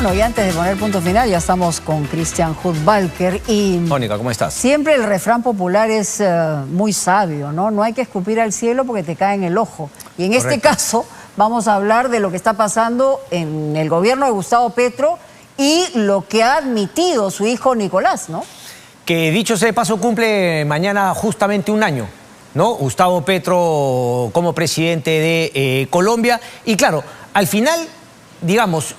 Bueno, y antes de poner punto final, ya estamos con Christian Hudtwalcker y... Mónica, ¿cómo estás? Siempre el refrán popular es muy sabio, ¿no? No hay que escupir al cielo porque te cae en el ojo. Y en este caso vamos a hablar de lo que está pasando en el gobierno de Gustavo Petro y lo que ha admitido su hijo Nicolás, ¿no? Que dicho sea de paso cumple mañana justamente un año, ¿no? Gustavo Petro como presidente de Colombia. Y claro, al final, digamos,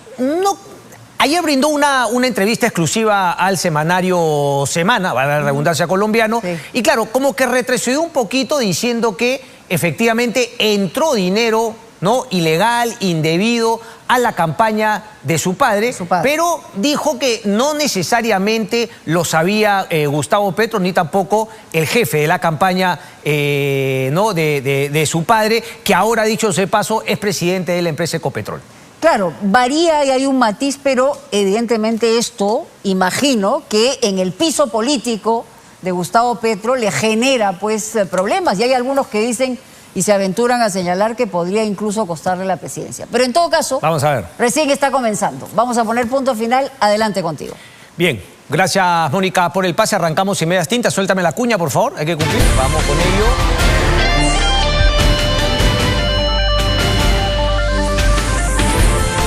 ayer brindó una entrevista exclusiva al semanario Semana, para la redundancia colombiano, sí. Y claro, como que retrocedió un poquito diciendo que efectivamente entró dinero, ¿no?, ilegal, indebido, a la campaña de su padre, pero dijo que no necesariamente lo sabía Gustavo Petro, ni tampoco el jefe de la campaña ¿no?, de su padre, que ahora, dicho sea de paso, es presidente de la empresa Ecopetrol. Claro, varía y hay un matiz, pero evidentemente esto, imagino, que en el piso político de Gustavo Petro le genera pues problemas. Y hay algunos que dicen y se aventuran a señalar que podría incluso costarle la presidencia. Pero en todo caso, vamos a ver. Recién está comenzando. Vamos a poner punto final. Adelante contigo. Bien, gracias Mónica por el pase. Arrancamos sin medias tintas. Suéltame la cuña, por favor. Hay que cumplir. Vamos con ello.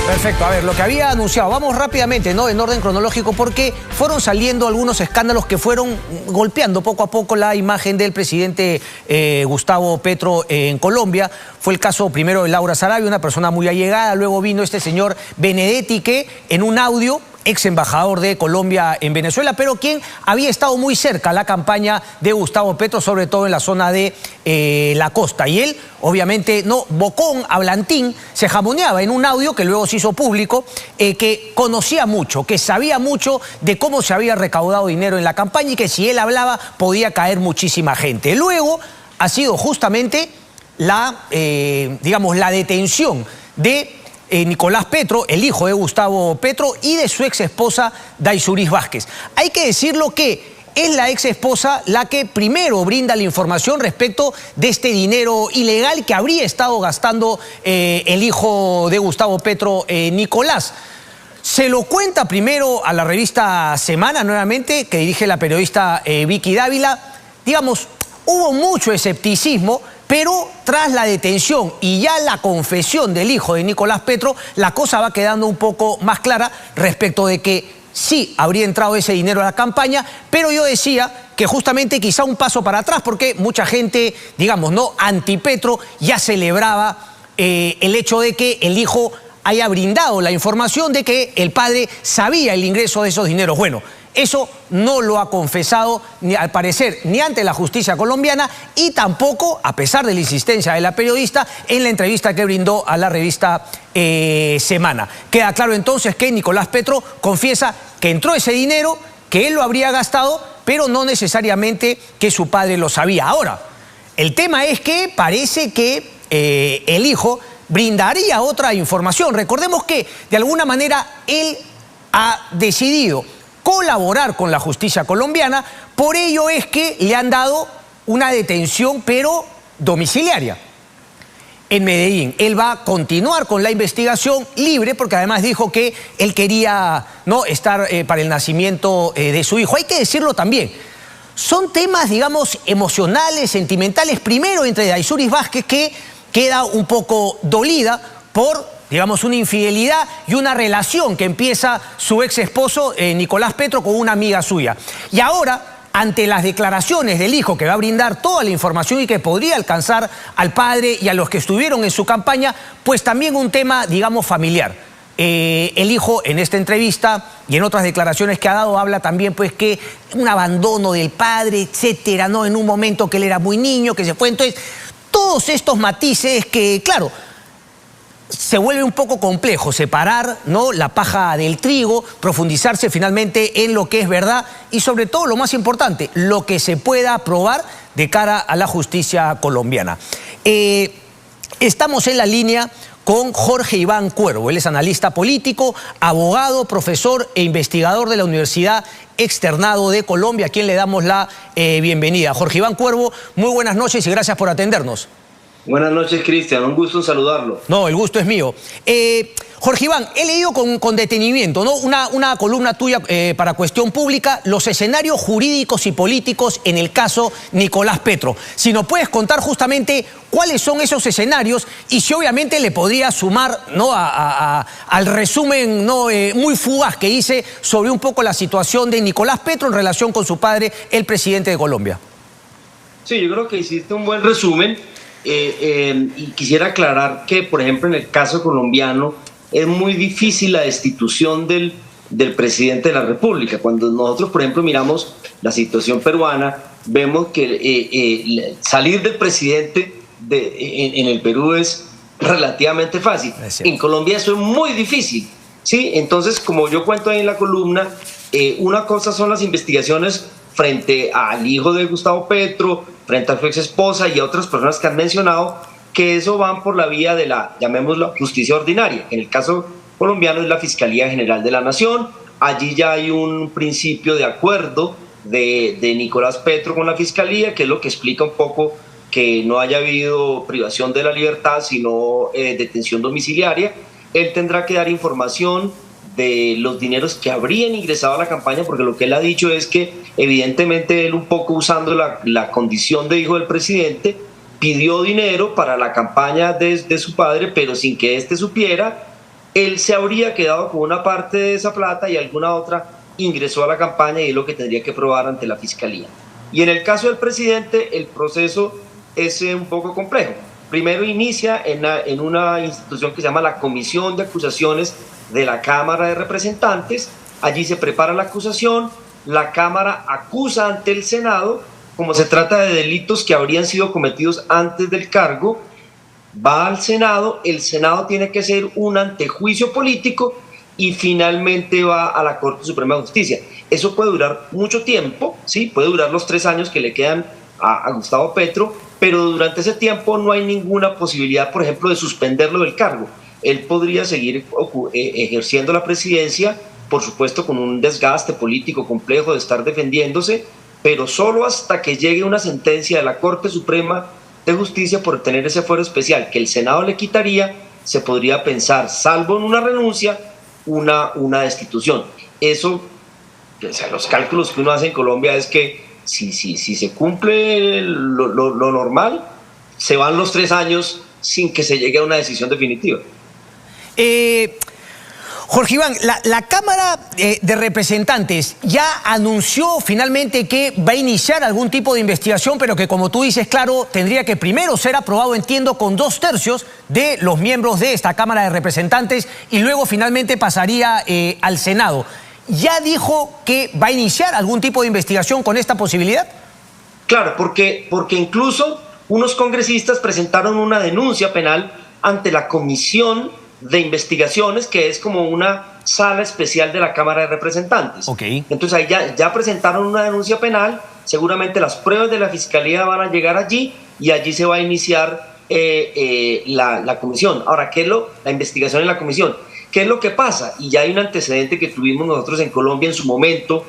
Perfecto, a ver, lo que había anunciado, vamos rápidamente, ¿no?, en orden cronológico, porque fueron saliendo algunos escándalos que fueron golpeando poco a poco la imagen del presidente Gustavo Petro en Colombia. Fue el caso primero de Laura Sarabia, una persona muy allegada, luego vino este señor Benedetti, que en un audio, ex embajador de Colombia en Venezuela, pero quien había estado muy cerca a la campaña de Gustavo Petro, sobre todo en la zona de la costa. Y él, obviamente, no, bocón, hablantín, se jamoneaba en un audio que luego se hizo público, que conocía mucho, que sabía mucho de cómo se había recaudado dinero en la campaña y que si él hablaba podía caer muchísima gente. Luego ha sido justamente digamos, la detención de Nicolás Petro, el hijo de Gustavo Petro, y de su ex esposa Daysuris Vázquez. Hay que decirlo que es la ex esposa la que primero brinda la información respecto de este dinero ilegal que habría estado gastando el hijo de Gustavo Petro, Nicolás. Se lo cuenta primero a la revista Semana, nuevamente, que dirige la periodista Vicky Dávila. Digamos, hubo mucho escepticismo, pero tras la detención y ya la confesión del hijo de Nicolás Petro, la cosa va quedando un poco más clara respecto de que sí habría entrado ese dinero a la campaña, pero yo decía que justamente quizá un paso para atrás, porque mucha gente, digamos, no anti-Petro, ya celebraba el hecho de que el hijo haya brindado la información de que el padre sabía el ingreso de esos dineros. Bueno, eso no lo ha confesado, al parecer, ni ante la justicia colombiana y tampoco, a pesar de la insistencia de la periodista, en la entrevista que brindó a la revista Semana. Queda claro entonces que Nicolás Petro confiesa que entró ese dinero, que él lo habría gastado, pero no necesariamente que su padre lo sabía. Ahora, el tema es que parece que el hijo brindaría otra información. Recordemos que, de alguna manera, él ha decidido colaborar con la justicia colombiana, por ello es que le han dado una detención, pero domiciliaria, en Medellín. Él va a continuar con la investigación libre, porque además dijo que él quería, ¿no?, estar para el nacimiento de su hijo. Hay que decirlo también, son temas, digamos, emocionales, sentimentales, primero entre Daysuris Vázquez, que queda un poco dolida por, digamos, una infidelidad y una relación que empieza su ex esposo Nicolás Petro con una amiga suya. Y ahora, ante las declaraciones del hijo, que va a brindar toda la información y que podría alcanzar al padre y a los que estuvieron en su campaña, pues también un tema, digamos, familiar. El hijo, en esta entrevista y en otras declaraciones que ha dado, habla también pues que un abandono del padre, etcétera, ¿no?, en un momento que él era muy niño, que se fue. Entonces, todos estos matices que, claro, se vuelve un poco complejo separar, ¿no?, la paja del trigo, profundizarse finalmente en lo que es verdad y, sobre todo, lo más importante, lo que se pueda probar de cara a la justicia colombiana. Estamos en la línea con Jorge Iván Cuervo. Él es analista político, abogado, profesor e investigador de la Universidad Externado de Colombia, a quien le damos la bienvenida. Jorge Iván Cuervo, muy buenas noches y gracias por atendernos. Buenas noches, Cristian. Un gusto en saludarlo. No, el gusto es mío. Jorge Iván, he leído con detenimiento, ¿no? una columna tuya para Cuestión Pública, los escenarios jurídicos y políticos en el caso Nicolás Petro. Si nos puedes contar justamente cuáles son esos escenarios y si obviamente le podría sumar, ¿no? al resumen, ¿no? Muy fugaz que hice sobre un poco la situación de Nicolás Petro en relación con su padre, el presidente de Colombia. Sí, yo creo que hiciste un buen resumen y quisiera aclarar que, por ejemplo, en el caso colombiano es muy difícil la destitución del presidente de la República. Cuando nosotros, por ejemplo, miramos la situación peruana, vemos que salir del presidente en el Perú es relativamente fácil. En Colombia eso es muy difícil, ¿sí? Entonces, como yo cuento ahí en la columna, una cosa son las investigaciones frente al hijo de Gustavo Petro, frente a su ex esposa y a otras personas que han mencionado, que eso van por la vía de la, llamémoslo, justicia ordinaria. En el caso colombiano es la Fiscalía General de la Nación. Allí ya hay un principio de acuerdo de Nicolás Petro con la Fiscalía, que es lo que explica un poco que no haya habido privación de la libertad, sino detención domiciliaria. Él tendrá que dar información de los dineros que habrían ingresado a la campaña, porque lo que él ha dicho es que evidentemente él, un poco usando la condición de hijo del presidente, pidió dinero para la campaña de su padre, pero sin que éste supiera. Él se habría quedado con una parte de esa plata y alguna otra ingresó a la campaña, y es lo que tendría que probar ante la Fiscalía. Y en el caso del presidente, el proceso es un poco complejo. Primero inicia en una institución que se llama la Comisión de Acusaciones de la Cámara de Representantes. Allí se prepara la acusación, la Cámara acusa ante el Senado. Como se trata de delitos que habrían sido cometidos antes del cargo, va al Senado, el Senado tiene que hacer un antejuicio político y finalmente va a la Corte Suprema de Justicia. Eso puede durar mucho tiempo, ¿sí? Puede durar los 3 años que le quedan a Gustavo Petro, pero durante ese tiempo no hay ninguna posibilidad, por ejemplo, de suspenderlo del cargo. Él podría seguir ejerciendo la presidencia, por supuesto con un desgaste político complejo de estar defendiéndose, pero solo hasta que llegue una sentencia de la Corte Suprema de Justicia por tener ese fuero especial que el Senado le quitaría, se podría pensar, salvo en una renuncia, una destitución. Eso, o sea, los cálculos que uno hace en Colombia es que si se cumple lo normal, se van los 3 años sin que se llegue a una decisión definitiva. Jorge Iván, la Cámara de Representantes ya anunció finalmente que va a iniciar algún tipo de investigación, pero que, como tú dices, claro, tendría que primero ser aprobado, entiendo, con 2/3 de los miembros de esta Cámara de Representantes y luego finalmente pasaría al Senado. ¿Ya dijo que va a iniciar algún tipo de investigación con esta posibilidad? Claro, porque incluso unos congresistas presentaron una denuncia penal ante la Comisión de Investigaciones, que es como una sala especial de la Cámara de Representantes. Okay. Entonces ahí ya presentaron una denuncia penal, seguramente las pruebas de la Fiscalía van a llegar allí y allí se va a iniciar la comisión. Ahora, ¿qué es la investigación en la comisión? ¿Qué es lo que pasa? Y ya hay un antecedente que tuvimos nosotros en Colombia en su momento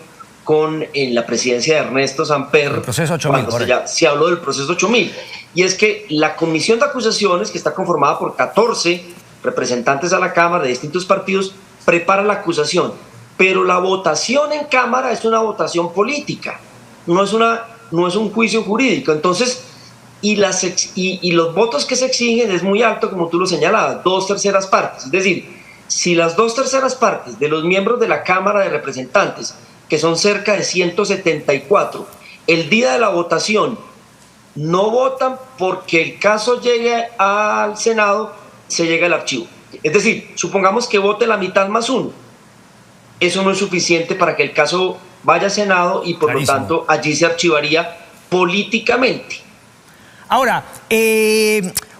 en la presidencia de Ernesto Samper, el proceso 8000, cuando se habló del proceso 8000. Y es que la comisión de acusaciones, que está conformada por 14 representantes a la Cámara de distintos partidos, prepara la acusación, pero la votación en Cámara es una votación política, no es un juicio jurídico. Entonces, y los votos que se exigen es muy alto, como tú lo señalabas, 2/3 partes. Es decir, si las 2/3 partes de los miembros de la Cámara de Representantes, que son cerca de 174, el día de la votación no votan porque el caso llegue al Senado, se llega al archivo. Es decir, supongamos que vote la mitad más 1. Eso no es suficiente para que el caso vaya al Senado y por Clarísimo. lo tanto allí se archivaría políticamente. Ahora,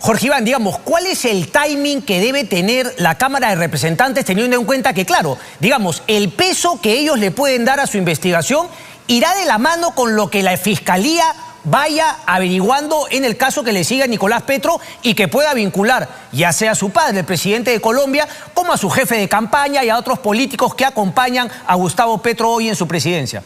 Jorge Iván, digamos, ¿cuál es el timing que debe tener la Cámara de Representantes, teniendo en cuenta que, claro, digamos, el peso que ellos le pueden dar a su investigación irá de la mano con lo que la Fiscalía vaya averiguando en el caso que le siga a Nicolás Petro y que pueda vincular ya sea a su padre, el presidente de Colombia, como a su jefe de campaña y a otros políticos que acompañan a Gustavo Petro hoy en su presidencia?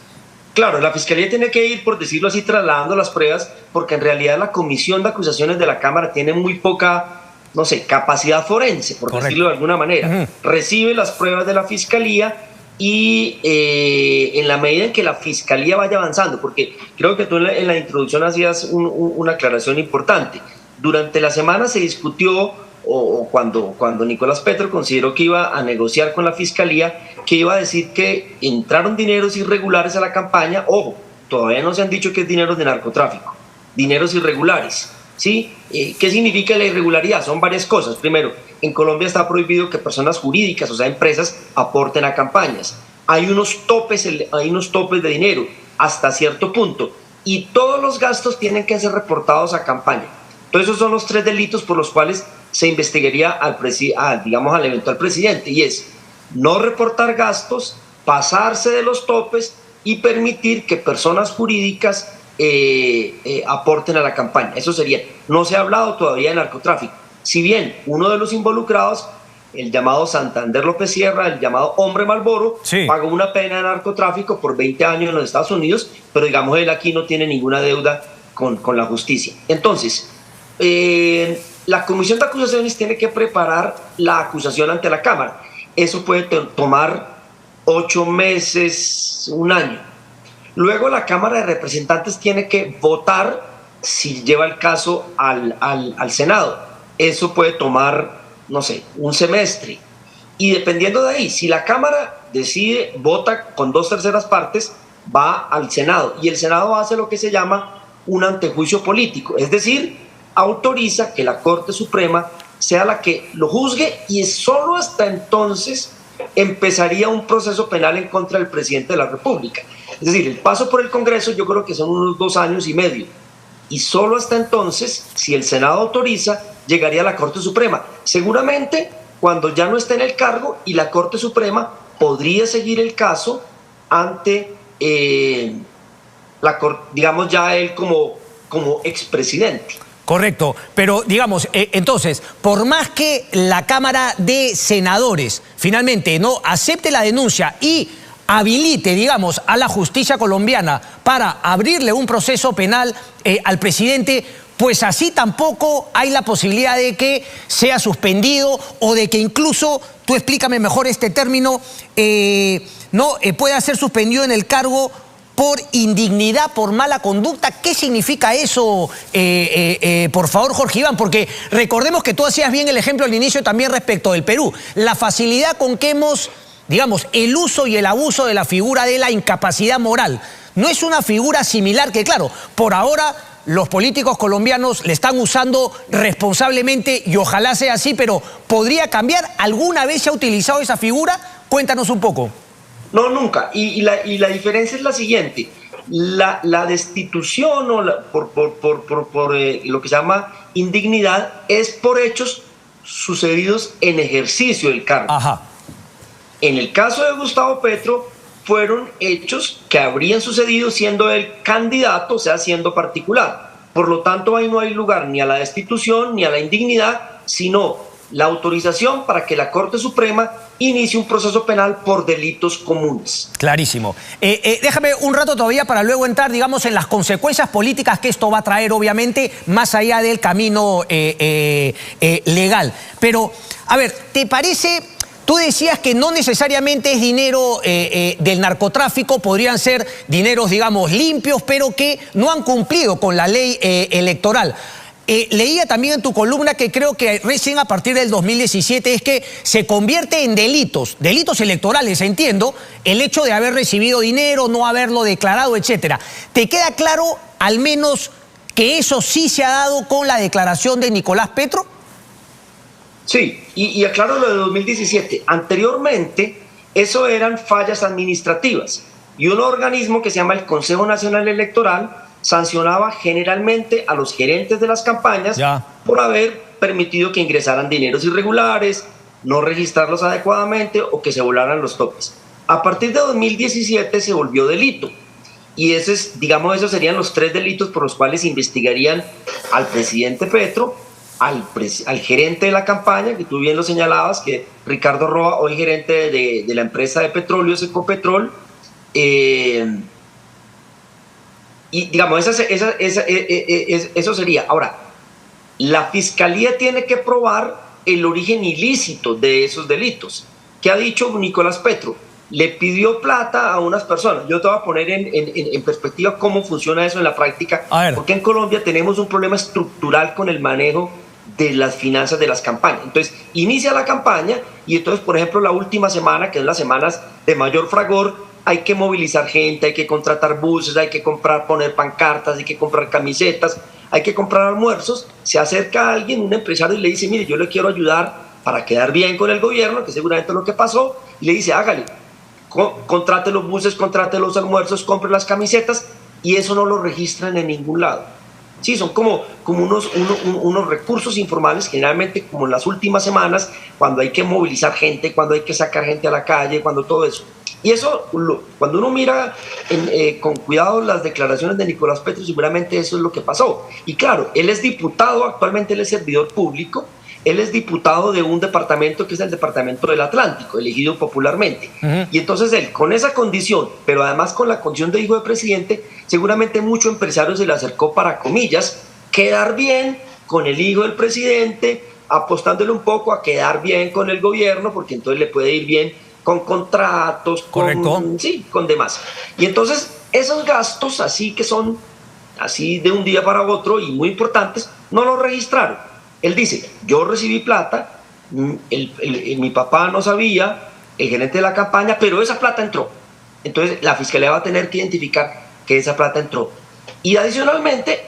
Claro, la Fiscalía tiene que ir, por decirlo así, trasladando las pruebas, porque en realidad la Comisión de Acusaciones de la Cámara tiene muy poca, no sé, capacidad forense, por decirlo de alguna manera. Recibe las pruebas de la Fiscalía y en la medida en que la Fiscalía vaya avanzando, porque creo que tú en la introducción hacías una aclaración importante. Durante la semana se discutió, o cuando Nicolás Petro consideró que iba a negociar con la Fiscalía, que iba a decir que entraron dineros irregulares a la campaña. Ojo, todavía no se han dicho que es dinero de narcotráfico, dineros irregulares, ¿sí? ¿Qué significa la irregularidad? Son varias cosas. Primero, en Colombia está prohibido que personas jurídicas, o sea, empresas, aporten a campañas. Hay unos topes de dinero hasta cierto punto, y todos los gastos tienen que ser reportados a campaña. Entonces, esos son los 3 delitos por los cuales se investigaría al eventual presidente, y es no reportar gastos, pasarse de los topes y permitir que personas jurídicas aporten a la campaña. Eso sería. No se ha hablado todavía de narcotráfico. Si bien uno de los involucrados, el llamado Santander López Sierra, el llamado Hombre Marlboro, sí, pagó una pena de narcotráfico por 20 años en los Estados Unidos, pero digamos él aquí no tiene ninguna deuda con la justicia. Entonces, la Comisión de Acusaciones tiene que preparar la acusación ante la Cámara. Eso puede tomar 8 meses, 1 año. Luego la Cámara de Representantes tiene que votar si lleva el caso al Senado. Eso puede tomar, no sé, 1 semestre. Y dependiendo de ahí, si la Cámara decide, vota con 2/3 partes, va al Senado. Y el Senado hace lo que se llama un antejuicio político. Es decir, autoriza que la Corte Suprema sea la que lo juzgue, y solo hasta entonces empezaría un proceso penal en contra del presidente de la República. Es decir, el paso por el Congreso yo creo que son unos 2 años y medio. Y solo hasta entonces, si el Senado autoriza, llegaría a la Corte Suprema. Seguramente cuando ya no esté en el cargo, y la Corte Suprema podría seguir el caso ante la Corte, digamos ya él como expresidente. Correcto, pero digamos, entonces, por más que la Cámara de Senadores finalmente no acepte la denuncia y habilite, digamos, a la justicia colombiana para abrirle un proceso penal al presidente, pues así tampoco hay la posibilidad de que sea suspendido, o de que incluso, tú explícame mejor este término, pueda ser suspendido en el cargo por indignidad, por mala conducta. ¿Qué significa eso, por favor, Jorge Iván? Porque recordemos que tú hacías bien el ejemplo al inicio también respecto del Perú. La facilidad con que hemos, digamos, el uso y el abuso de la figura de la incapacidad moral. No es una figura similar que, claro, por ahora los políticos colombianos le están usando responsablemente, y ojalá sea así, pero ¿podría cambiar? ¿Alguna vez se ha utilizado esa figura? Cuéntanos un poco. No, nunca. Y la diferencia es la siguiente. La destitución por lo que se llama indignidad es por hechos sucedidos en ejercicio del cargo. Ajá. En el caso de Gustavo Petro, fueron hechos que habrían sucedido siendo él candidato, o sea, siendo particular. Por lo tanto, ahí no hay lugar ni a la destitución ni a la indignidad, sino la autorización para que la Corte Suprema inicie un proceso penal por delitos comunes. Clarísimo. Déjame un rato todavía para luego entrar, digamos, en las consecuencias políticas que esto va a traer, obviamente, más allá del camino legal. Pero, a ver, ¿te parece? Tú decías que no necesariamente es dinero del narcotráfico, podrían ser dineros, digamos, limpios, pero que no han cumplido con la ley electoral. Leía también en tu columna que creo que recién a partir del 2017 es que se convierte en delitos electorales, entiendo, el hecho de haber recibido dinero, no haberlo declarado, etcétera. ¿Te queda claro al menos que eso sí se ha dado con la declaración de Nicolás Petro? Sí, y aclaro lo de 2017. Anteriormente, eso eran fallas administrativas, y un organismo que se llama el Consejo Nacional Electoral sancionaba generalmente a los gerentes de las campañas por haber permitido que ingresaran dineros irregulares, no registrarlos adecuadamente o que se volaran los topes. A partir de 2017 se volvió delito, y esos serían los 3 delitos por los cuales investigarían al presidente Petro, al gerente de la campaña, que tú bien lo señalabas, que Ricardo Roa, hoy gerente de la empresa de petróleo, Ecopetrol, Y digamos, eso sería. Ahora, la fiscalía tiene que probar el origen ilícito de esos delitos. ¿Qué ha dicho Nicolás Petro? Le pidió plata a unas personas. Yo te voy a poner en perspectiva cómo funciona eso en la práctica, porque en Colombia tenemos un problema estructural con el manejo de las finanzas de las campañas. Entonces, inicia la campaña y entonces, por ejemplo, la última semana, que es las semanas de mayor fragor, hay que movilizar gente, hay que contratar buses, hay que poner pancartas, hay que comprar camisetas, hay que comprar almuerzos. Se acerca a alguien, un empresario, y le dice, mire, yo le quiero ayudar para quedar bien con el gobierno, que seguramente es lo que pasó, y le dice, hágale, contrate los buses, contrate los almuerzos, compre las camisetas, y eso no lo registran en ningún lado. Sí, son como unos recursos informales, generalmente como en las últimas semanas, cuando hay que movilizar gente, cuando hay que sacar gente a la calle, cuando todo eso. Y eso, cuando uno mira con cuidado las declaraciones de Nicolás Petro, seguramente eso es lo que pasó. Y claro, él es diputado, actualmente él es servidor público, él es diputado de un departamento que es el Departamento del Atlántico, elegido popularmente. Y entonces él, con esa condición, pero además con la condición de hijo de presidente, seguramente mucho empresario se le acercó para, comillas, quedar bien con el hijo del presidente, apostándole un poco a quedar bien con el gobierno, porque entonces le puede ir bien con contratos, con demás. Y entonces esos gastos así que son así de un día para otro y muy importantes, no los registraron. Él dice, yo recibí plata, mi papá no sabía, el gerente de la campaña, pero esa plata entró. Entonces la fiscalía va a tener que identificar que esa plata entró. Y adicionalmente,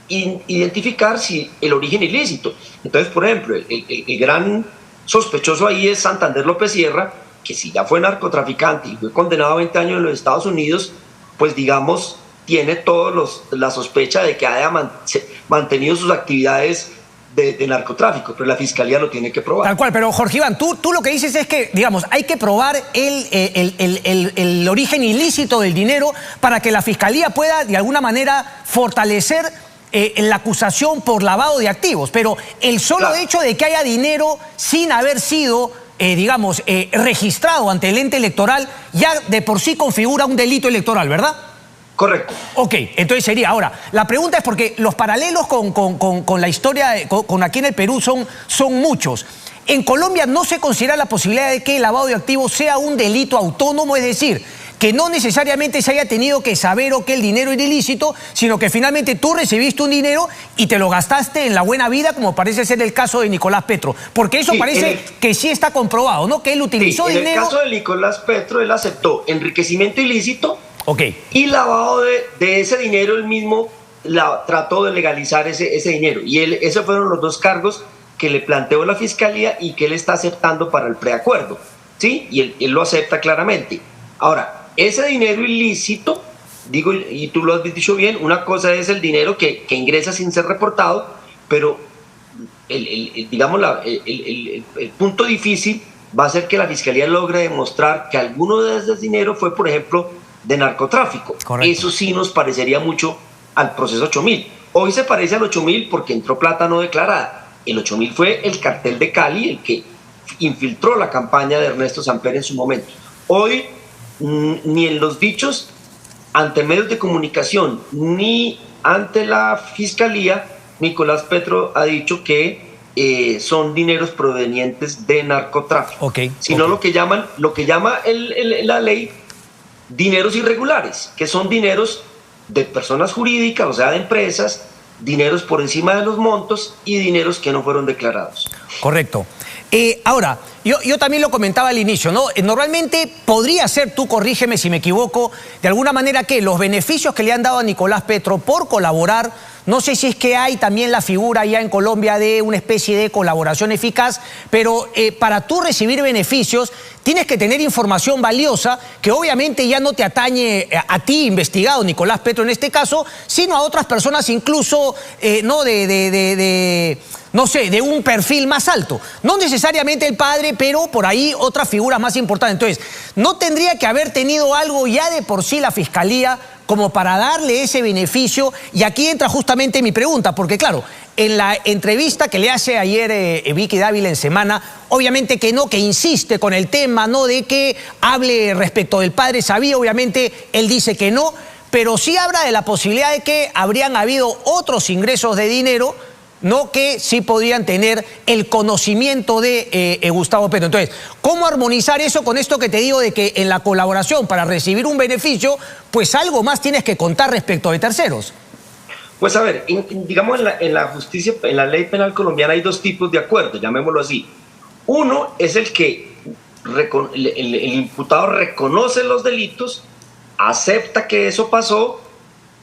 identificar si el origen ilícito. Entonces, por ejemplo, el gran sospechoso ahí es Santander López Sierra, que si ya fue narcotraficante y fue condenado a 20 años en los Estados Unidos, pues digamos, tiene todos la sospecha de que haya mantenido sus actividades de narcotráfico, pero la fiscalía lo tiene que probar. Tal cual, pero Jorge Iván, tú lo que dices es que, digamos, hay que probar el origen ilícito del dinero para que la fiscalía pueda, de alguna manera, fortalecer la acusación por lavado de activos. Pero el solo hecho de que haya dinero sin haber sido, digamos, registrado ante el ente electoral, ya de por sí configura un delito electoral, ¿verdad? Correcto. Ok, entonces sería, ahora, la pregunta es porque los paralelos con la historia, con aquí en el Perú son muchos. En Colombia no se considera la posibilidad de que el lavado de activos sea un delito autónomo, es decir, que no necesariamente se haya tenido que saber o que el dinero era ilícito, sino que finalmente tú recibiste un dinero y te lo gastaste en la buena vida, como parece ser el caso de Nicolás Petro. Porque eso parece que sí está comprobado, ¿no? Que él utilizó dinero... En el caso de Nicolás Petro, él aceptó enriquecimiento ilícito y lavado de ese dinero. Él mismo trató de legalizar ese dinero. Y esos fueron los dos cargos que le planteó la fiscalía y que él está aceptando para el preacuerdo, ¿sí? Y él lo acepta claramente. Ahora, ese dinero ilícito, digo, y tú lo has dicho bien, una cosa es el dinero que ingresa sin ser reportado, pero digamos, el punto difícil va a ser que la fiscalía logre demostrar que alguno de esos dinero fue, por ejemplo, de narcotráfico. Correcto. Eso sí nos parecería mucho al proceso 8000. Hoy se parece al 8000 porque entró plata no declarada. El 8000 fue el cartel de Cali el que infiltró la campaña de Ernesto Samper en su momento. Hoy ni en los dichos ante medios de comunicación ni ante la fiscalía, Nicolás Petro ha dicho que son dineros provenientes de narcotráfico, sino lo que llama la ley dineros irregulares, que son dineros de personas jurídicas, o sea, de empresas, dineros por encima de los montos y dineros que no fueron declarados. Correcto. Ahora, yo también lo comentaba al inicio, ¿no? Normalmente podría ser, tú corrígeme si me equivoco, de alguna manera que los beneficios que le han dado a Nicolás Petro por colaborar, no sé si es que hay también la figura ya en Colombia de una especie de colaboración eficaz, pero para tú recibir beneficios tienes que tener información valiosa que obviamente ya no te atañe a ti, investigado, Nicolás Petro en este caso, sino a otras personas incluso, no no sé, de un perfil más alto. No necesariamente el padre, pero por ahí otras figuras más importantes. Entonces, ¿no tendría que haber tenido algo ya de por sí la Fiscalía como para darle ese beneficio? Y aquí entra justamente mi pregunta, porque claro, en la entrevista que le hace ayer Vicky Dávila en Semana, obviamente que no, que insiste con el tema, ¿no?, de que hable respecto del padre Sabía, obviamente él dice que no, pero sí habla de la posibilidad de que habrían habido otros ingresos de dinero, no, que sí podrían tener el conocimiento de Gustavo Petro. Entonces, ¿cómo armonizar eso con esto que te digo de que en la colaboración para recibir un beneficio, pues algo más tienes que contar respecto de terceros? Pues a ver, digamos en la justicia, en la ley penal colombiana hay dos tipos de acuerdos, llamémoslo así. Uno es el que el imputado reconoce los delitos, acepta que eso pasó,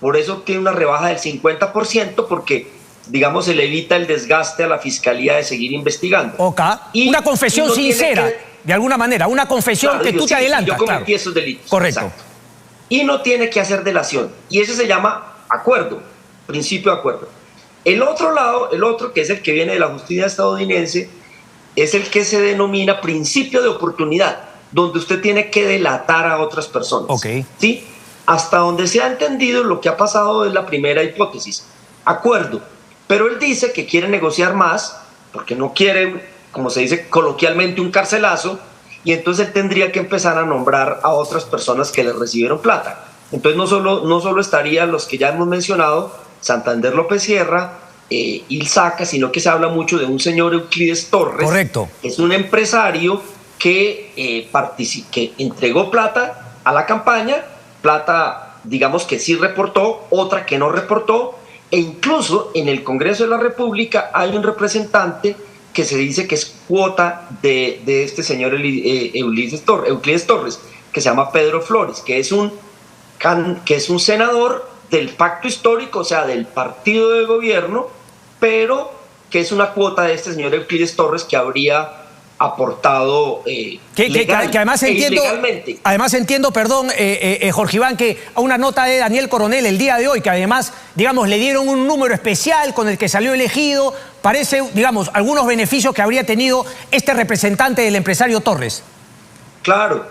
por eso tiene una rebaja del 50%, porque digamos, se le evita el desgaste a la fiscalía de seguir investigando. Y una confesión sincera, de alguna manera, una confesión, claro, que tú te adelantas. Yo cometí esos delitos. Correcto. Exacto. Y no tiene que hacer delación. Y eso se llama acuerdo, principio de acuerdo. El otro lado, el otro, que es el que viene de la justicia estadounidense, es el que se denomina principio de oportunidad, donde usted tiene que delatar a otras personas. ¿Sí? Hasta donde se ha entendido, lo que ha pasado es la primera hipótesis, acuerdo. Pero él dice que quiere negociar más, porque no quiere, como se dice coloquialmente, un carcelazo, y entonces él tendría que empezar a nombrar a otras personas que le recibieron plata. Entonces no solo estarían los que ya hemos mencionado, Santander López Sierra, Ilzaca, sino que se habla mucho de un señor Euclides Torres. Correcto. Que es un empresario que entregó plata a la campaña, plata, digamos, que sí reportó, otra que no reportó, e incluso en el Congreso de la República hay un representante que se dice que es cuota de este señor Euclides Torres, que se llama Pedro Flores, que es un senador del pacto histórico, o sea, del partido de gobierno, pero que es una cuota de este señor Euclides Torres que habría aportado que además entiendo, perdón, Jorge Iván, que a una nota de Daniel Coronel el día de hoy, que además, digamos, le dieron un número especial con el que salió elegido, parece, digamos, algunos beneficios que habría tenido este representante del empresario Torres. Claro,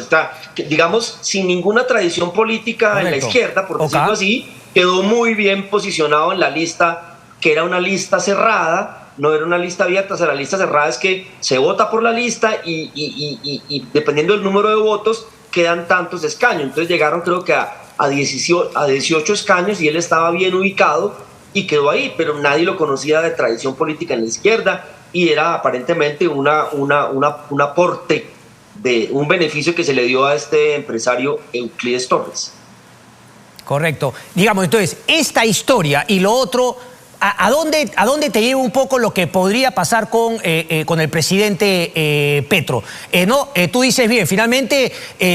está, digamos, sin ninguna tradición política. Correcto. En la izquierda, por decirlo así, quedó muy bien posicionado en la lista, que era una lista cerrada. No era una lista abierta, o sea, la lista cerrada es que se vota por la lista y dependiendo del número de votos quedan tantos escaños. Entonces llegaron, creo que a 18 escaños, y él estaba bien ubicado y quedó ahí, pero nadie lo conocía de tradición política en la izquierda, y era aparentemente un aporte de un beneficio que se le dio a este empresario Euclides Torres. Correcto. Digamos, entonces, esta historia y lo otro, ¿a dónde te lleva un poco lo que podría pasar con el presidente Petro? Tú dices bien, finalmente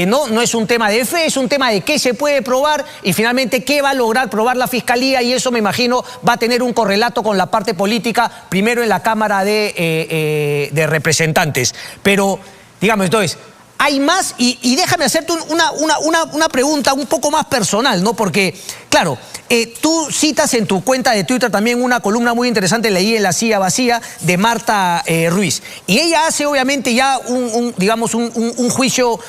no es un tema de fe, es un tema de qué se puede probar y finalmente qué va a lograr probar la Fiscalía, y eso me imagino va a tener un correlato con la parte política, primero en la Cámara de Representantes. Pero, digamos, entonces, hay más, y déjame hacerte una pregunta un poco más personal, ¿no? Porque, claro, tú citas en tu cuenta de Twitter también una columna muy interesante, leí en La Silla Vacía, de Marta Ruiz. Y ella hace, obviamente, ya un juicio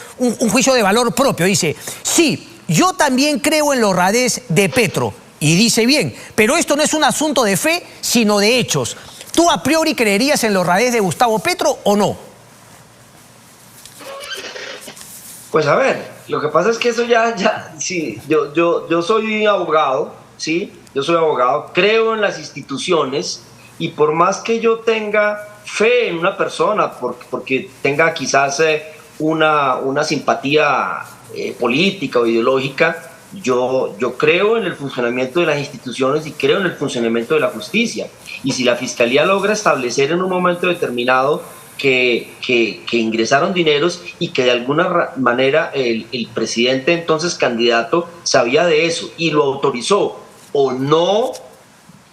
de valor propio. Dice, sí, yo también creo en los radés de Petro. Y dice bien, pero esto no es un asunto de fe, sino de hechos. ¿Tú a priori creerías en los radés de Gustavo Petro o no? Pues a ver, lo que pasa es que eso sí, yo soy abogado, ¿sí? Yo soy abogado, creo en las instituciones, y por más que yo tenga fe en una persona, porque tenga quizás una simpatía política o ideológica, yo creo en el funcionamiento de las instituciones y creo en el funcionamiento de la justicia. Y si la Fiscalía logra establecer en un momento determinado que ingresaron dineros y que de alguna manera el presidente, entonces candidato, sabía de eso y lo autorizó o no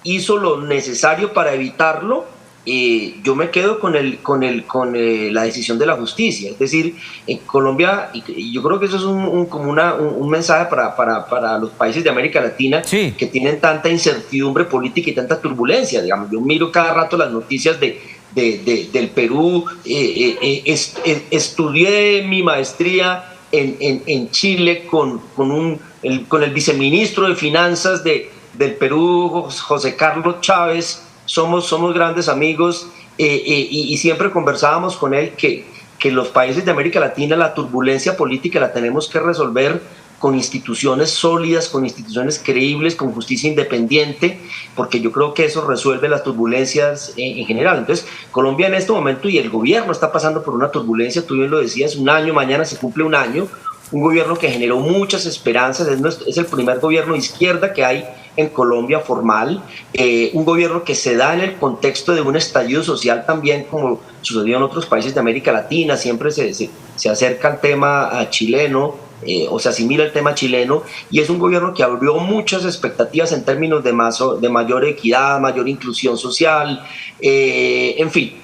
hizo lo necesario para evitarlo, yo me quedo con la decisión de la justicia. Es decir, en Colombia, y yo creo que eso es un mensaje para los países de América Latina, sí, que tienen tanta incertidumbre política y tanta turbulencia. Digamos, yo miro cada rato las noticias del Perú, estudié mi maestría en Chile con el viceministro de Finanzas del Perú, José Carlos Chávez. Somos grandes amigos, y siempre conversábamos con él que los países de América Latina la turbulencia política la tenemos que resolver con instituciones sólidas, con instituciones creíbles, con justicia independiente, porque yo creo que eso resuelve las turbulencias en general. Entonces, Colombia en este momento y el gobierno está pasando por una turbulencia, tú bien lo decías, un año, mañana se cumple un año, un gobierno que generó muchas esperanzas, es el primer gobierno de izquierda que hay en Colombia formal, un gobierno que se da en el contexto de un estallido social también, como sucedió en otros países de América Latina, siempre se acerca al tema chileno, o se asimila el tema chileno, y es un gobierno que abrió muchas expectativas en términos de mayor equidad, mayor inclusión social, en fin.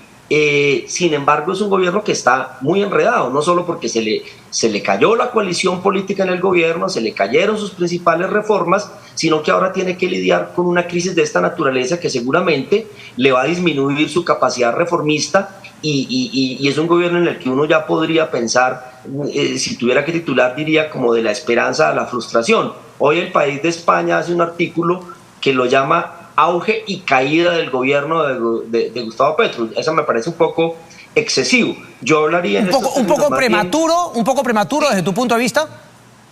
Sin embargo, es un gobierno que está muy enredado, no solo porque se le cayó la coalición política en el gobierno, se le cayeron sus principales reformas, sino que ahora tiene que lidiar con una crisis de esta naturaleza que seguramente le va a disminuir su capacidad reformista y es un gobierno en el que uno ya podría pensar, si tuviera que titular, diría como de la esperanza a la frustración. Hoy el País de España hace un artículo que lo llama auge y caída del gobierno de Gustavo Petro. Eso me parece un poco excesivo. Yo hablaría un poco prematuro desde tu punto de vista.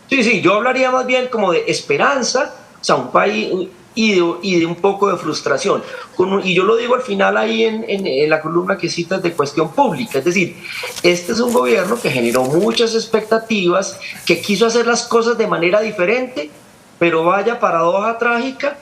Sí, yo hablaría más bien como de esperanza, o sea, un país y de un poco de frustración. Y yo lo digo al final ahí en la columna que citas de Cuestión Pública, es decir, este es un gobierno que generó muchas expectativas, que quiso hacer las cosas de manera diferente, pero vaya paradoja trágica,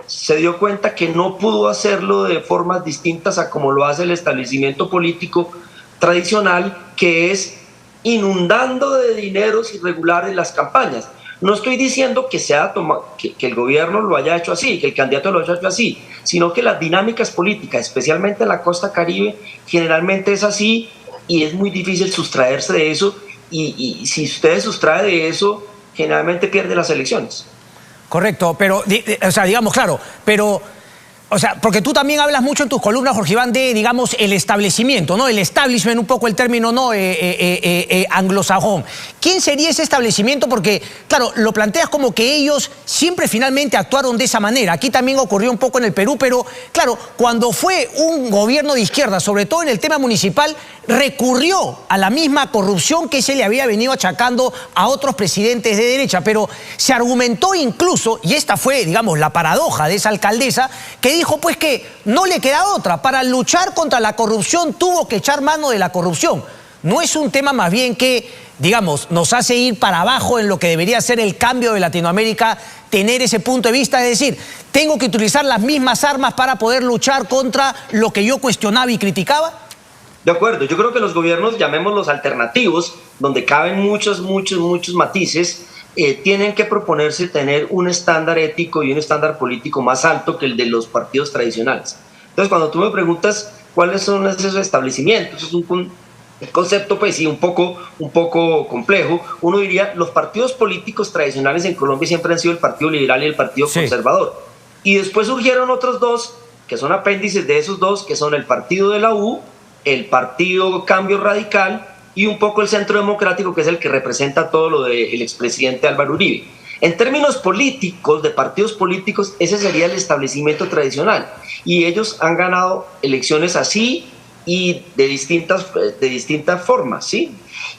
se dio cuenta que no pudo hacerlo de formas distintas a como lo hace el establecimiento político tradicional, que es inundando de dineros irregulares las campañas. No estoy diciendo que el gobierno lo haya hecho así, que el candidato lo haya hecho así, sino que las dinámicas políticas, especialmente en la costa Caribe, generalmente es así y es muy difícil sustraerse de eso, y si usted se sustrae de eso, generalmente pierde las elecciones. Correcto, pero, o sea, digamos, claro, pero, o sea, porque tú también hablas mucho en tus columnas, Jorge Iván, de, digamos, el establecimiento, ¿no? El establishment, un poco el término, ¿no? Anglosajón. ¿Quién sería ese establecimiento? Porque, claro, lo planteas como que ellos siempre finalmente actuaron de esa manera. Aquí también ocurrió un poco en el Perú, pero, claro, cuando fue un gobierno de izquierda, sobre todo en el tema municipal, recurrió a la misma corrupción que se le había venido achacando a otros presidentes de derecha, pero se argumentó incluso, y esta fue, digamos, la paradoja de esa alcaldesa, que dijo pues que no le queda otra, para luchar contra la corrupción tuvo que echar mano de la corrupción. ¿No es un tema más bien que, digamos, nos hace ir para abajo en lo que debería ser el cambio de Latinoamérica, tener ese punto de vista? Es decir, tengo que utilizar las mismas armas para poder luchar contra lo que yo cuestionaba y criticaba. De acuerdo, yo creo que los gobiernos, llamémoslos alternativos, donde caben muchos matices, tienen que proponerse tener un estándar ético y un estándar político más alto que el de los partidos tradicionales. Entonces, cuando tú me preguntas cuáles son esos establecimientos, es un concepto, pues sí, un poco complejo. Uno diría, los partidos políticos tradicionales en Colombia siempre han sido el Partido Liberal y el Partido Conservador. Y después surgieron otros dos, que son apéndices de esos dos, que son el Partido de la U, el Partido Cambio Radical y un poco el Centro Democrático, que es el que representa todo lo del expresidente Álvaro Uribe. En términos políticos, de partidos políticos, ese sería el establecimiento tradicional. Y ellos han ganado elecciones así y de distintas formas, ¿sí?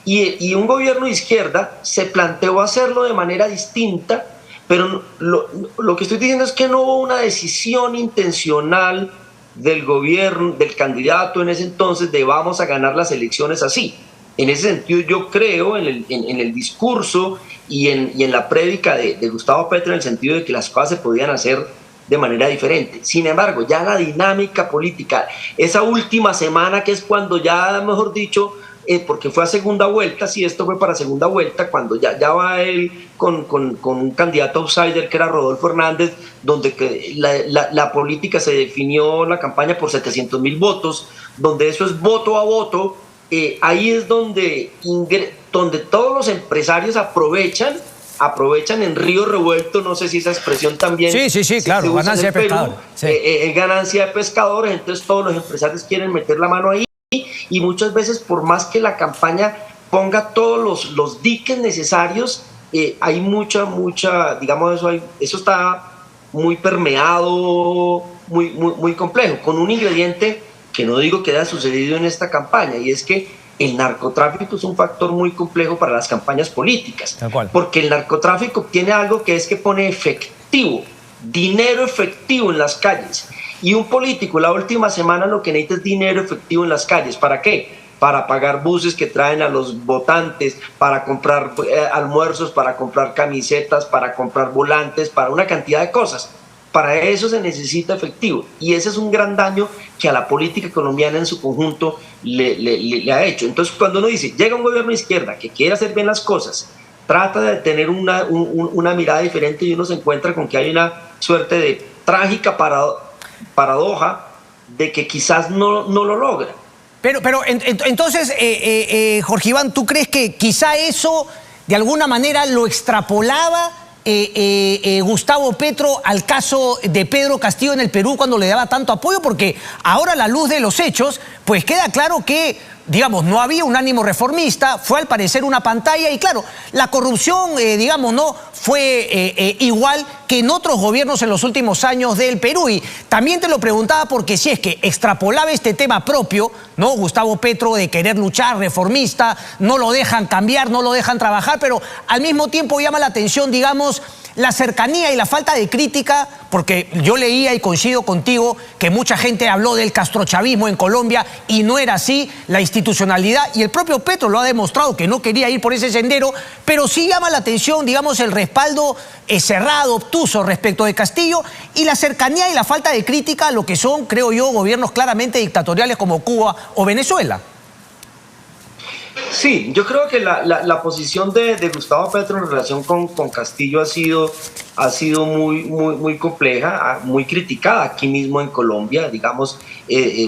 Y un gobierno de izquierda se planteó hacerlo de manera distinta, pero lo que estoy diciendo es que no hubo una decisión intencional del gobierno, del candidato en ese entonces, de vamos a ganar las elecciones así. En ese sentido, yo creo en el discurso y en la prédica de Gustavo Petro, en el sentido de que las cosas se podían hacer de manera diferente. Sin embargo, ya la dinámica política, esa última semana, que es cuando ya, mejor dicho, porque fue a segunda vuelta, si esto fue para segunda vuelta, cuando ya va él con un candidato outsider que era Rodolfo Hernández, donde la política se definió, la campaña, por 700.000 votos, donde eso es voto a voto. Ahí es donde todos los empresarios aprovechan en río revuelto, no sé si esa expresión también... Sí, claro, ganancia de pescadores. Ganancia de pescadores, entonces todos los empresarios quieren meter la mano ahí, y muchas veces, por más que la campaña ponga todos los diques necesarios, hay mucha, digamos, eso está muy permeado, muy complejo, con un ingrediente que no digo que haya sucedido en esta campaña, y es que el narcotráfico es un factor muy complejo para las campañas políticas, Tal cual. porque el narcotráfico tiene algo que es que pone efectivo, dinero efectivo en las calles. Y un político la última semana lo que necesita es dinero efectivo en las calles. ¿Para qué? Para pagar buses que traen a los votantes, para comprar almuerzos, para comprar camisetas, para comprar volantes, para una cantidad de cosas. Para eso se necesita efectivo. Y ese es un gran daño que a la política colombiana en su conjunto le ha hecho. Entonces, cuando uno dice, llega un gobierno de izquierda que quiere hacer bien las cosas, trata de tener una mirada diferente y uno se encuentra con que hay una suerte de trágica paradoja de que quizás no lo logra. Pero entonces, Jorge Iván, ¿tú crees que quizá eso de alguna manera lo extrapolaba Gustavo Petro al caso de Pedro Castillo en el Perú cuando le daba tanto apoyo? Porque ahora, a la luz de los hechos, pues queda claro que, digamos, no había un ánimo reformista, fue al parecer una pantalla y claro, la corrupción, digamos, no fue igual que en otros gobiernos en los últimos años del Perú. Y también te lo preguntaba porque si es que extrapolaba este tema propio, ¿no? Gustavo Petro de querer luchar, reformista, no lo dejan cambiar, no lo dejan trabajar, pero al mismo tiempo llama la atención, digamos, la cercanía y la falta de crítica, porque yo leía y coincido contigo que mucha gente habló del castrochavismo en Colombia y no era así, la institucionalidad, y el propio Petro lo ha demostrado que no quería ir por ese sendero, pero sí llama la atención, digamos, el respaldo cerrado, obtuso respecto de Castillo y la cercanía y la falta de crítica a lo que son, creo yo, gobiernos claramente dictatoriales como Cuba o Venezuela. Sí, yo creo que la posición de Gustavo Petro en relación con Castillo ha sido muy compleja, muy criticada aquí mismo en Colombia. Digamos,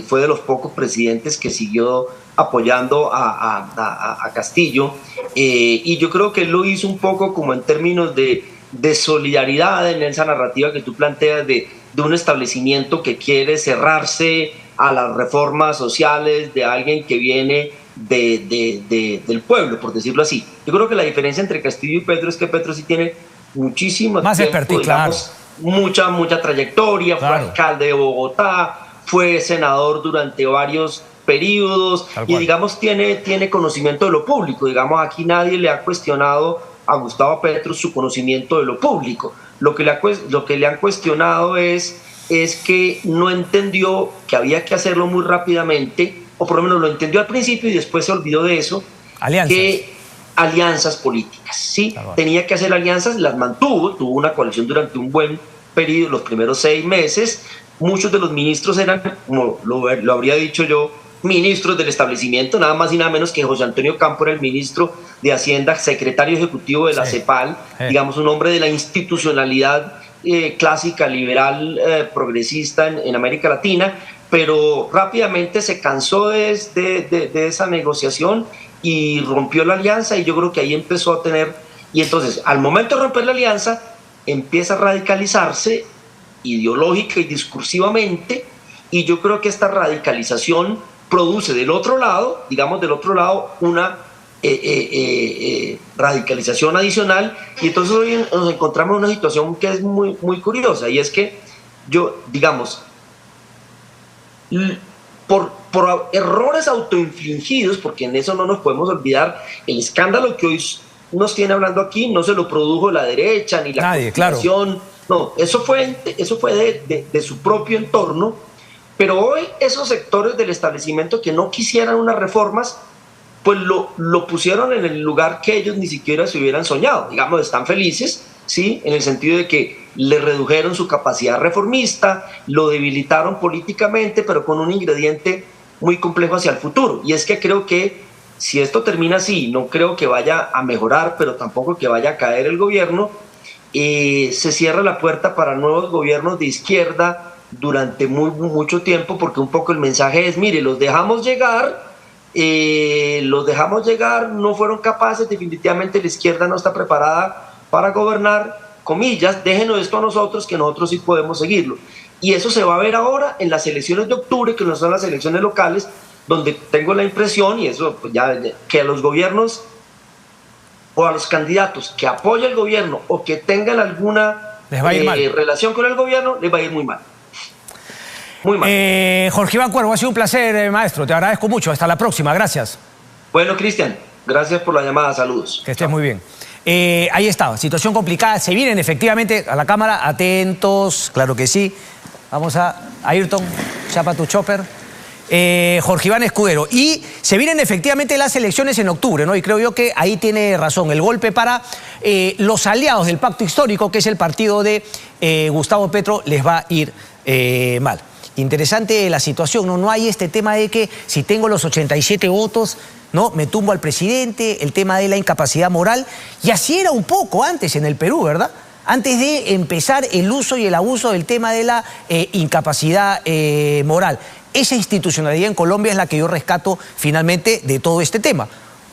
fue de los pocos presidentes que siguió apoyando a Castillo, y yo creo que él lo hizo un poco como en términos de solidaridad en esa narrativa que tú planteas de un establecimiento que quiere cerrarse a las reformas sociales de alguien que viene del pueblo, por decirlo así. Yo creo que la diferencia entre Castillo y Petro es que Petro sí tiene muchísimo más expertise, digamos, claro, mucha trayectoria, claro. Fue alcalde de Bogotá, fue senador durante varios periodos y digamos tiene conocimiento de lo público. Digamos, aquí nadie le ha cuestionado a Gustavo Petro su conocimiento de lo público. Lo que le han cuestionado es que no entendió que había que hacerlo muy rápidamente, o por lo menos lo entendió al principio y después se olvidó de eso. Alianzas políticas, ¿sí? Claro. Tenía que hacer alianzas, las mantuvo, tuvo una coalición durante un buen periodo, los primeros 6 meses. Muchos de los ministros eran, como lo habría dicho yo, ministros del establecimiento, nada más y nada menos que José Antonio Campo era el ministro de Hacienda, secretario ejecutivo de la CEPAL, digamos un hombre de la institucionalidad clásica, liberal, progresista en América Latina, pero rápidamente se cansó de esa negociación y rompió la alianza, y yo creo que ahí empezó a tener, y entonces al momento de romper la alianza empieza a radicalizarse ideológica y discursivamente, y yo creo que esta radicalización produce del otro lado, una radicalización adicional, y entonces hoy nos encontramos en una situación que es muy curiosa, y es que por errores autoinfligidos, porque en eso no nos podemos olvidar, el escándalo que hoy nos tiene hablando aquí no se lo produjo la derecha ni la conspiración, claro. No, eso fue de su propio entorno, pero hoy esos sectores del establecimiento que no quisieran unas reformas, pues lo pusieron en el lugar que ellos ni siquiera se hubieran soñado. Digamos, están felices, ¿sí? En el sentido de que le redujeron su capacidad reformista, lo debilitaron políticamente, pero con un ingrediente muy complejo hacia el futuro. Y es que creo que si esto termina así, no creo que vaya a mejorar, pero tampoco que vaya a caer el gobierno, se cierra la puerta para nuevos gobiernos de izquierda durante mucho tiempo, porque un poco el mensaje es, mire, los dejamos llegar, no fueron capaces, definitivamente la izquierda no está preparada para gobernar, comillas, déjenos esto a nosotros, que nosotros sí podemos seguirlo. Y eso se va a ver ahora en las elecciones de octubre, que no son las elecciones locales, donde tengo la impresión, y eso pues que a los gobiernos o a los candidatos que apoyen el gobierno o que tengan alguna relación con el gobierno, les va a ir muy mal. Muy mal. Jorge Iván Cuervo, ha sido un placer, maestro. Te agradezco mucho. Hasta la próxima. Gracias. Bueno, Cristian, gracias por la llamada, saludos. Que estés muy bien. Ahí está, situación complicada. Se vienen efectivamente a la cámara, atentos, claro que sí. Vamos a Ayrton, chapa tu chopper. Jorge Iván Escudero. Y se vienen efectivamente las elecciones en octubre, ¿no? Y creo yo que ahí tiene razón. El golpe para los aliados del pacto histórico, que es el partido de Gustavo Petro, les va a ir mal. Interesante la situación, ¿no? No hay este tema de que si tengo los 87 votos, ¿no?, me tumbo al presidente, el tema de la incapacidad moral. Y así era un poco antes en el Perú, ¿verdad? Antes de empezar el uso y el abuso del tema de la incapacidad moral. Esa institucionalidad en Colombia es la que yo rescato finalmente de todo este tema.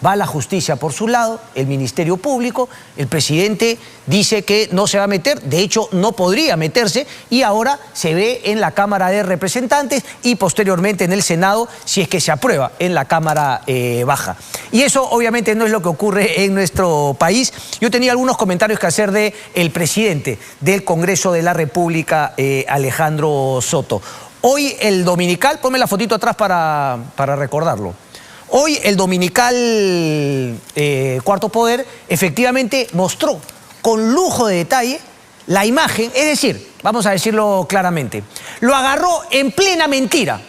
Va la justicia por su lado, el Ministerio Público, el presidente dice que no se va a meter, de hecho no podría meterse, y ahora se ve en la Cámara de Representantes y posteriormente en el Senado, si es que se aprueba en la Cámara Baja. Y eso obviamente no es lo que ocurre en nuestro país. Yo tenía algunos comentarios que hacer del presidente del Congreso de la República, Alejandro Soto. Hoy el Dominical, ponme la fotito atrás para recordarlo. Hoy el Dominical Cuarto Poder efectivamente mostró con lujo de detalle la imagen, es decir, vamos a decirlo claramente, lo agarró en plena mentira,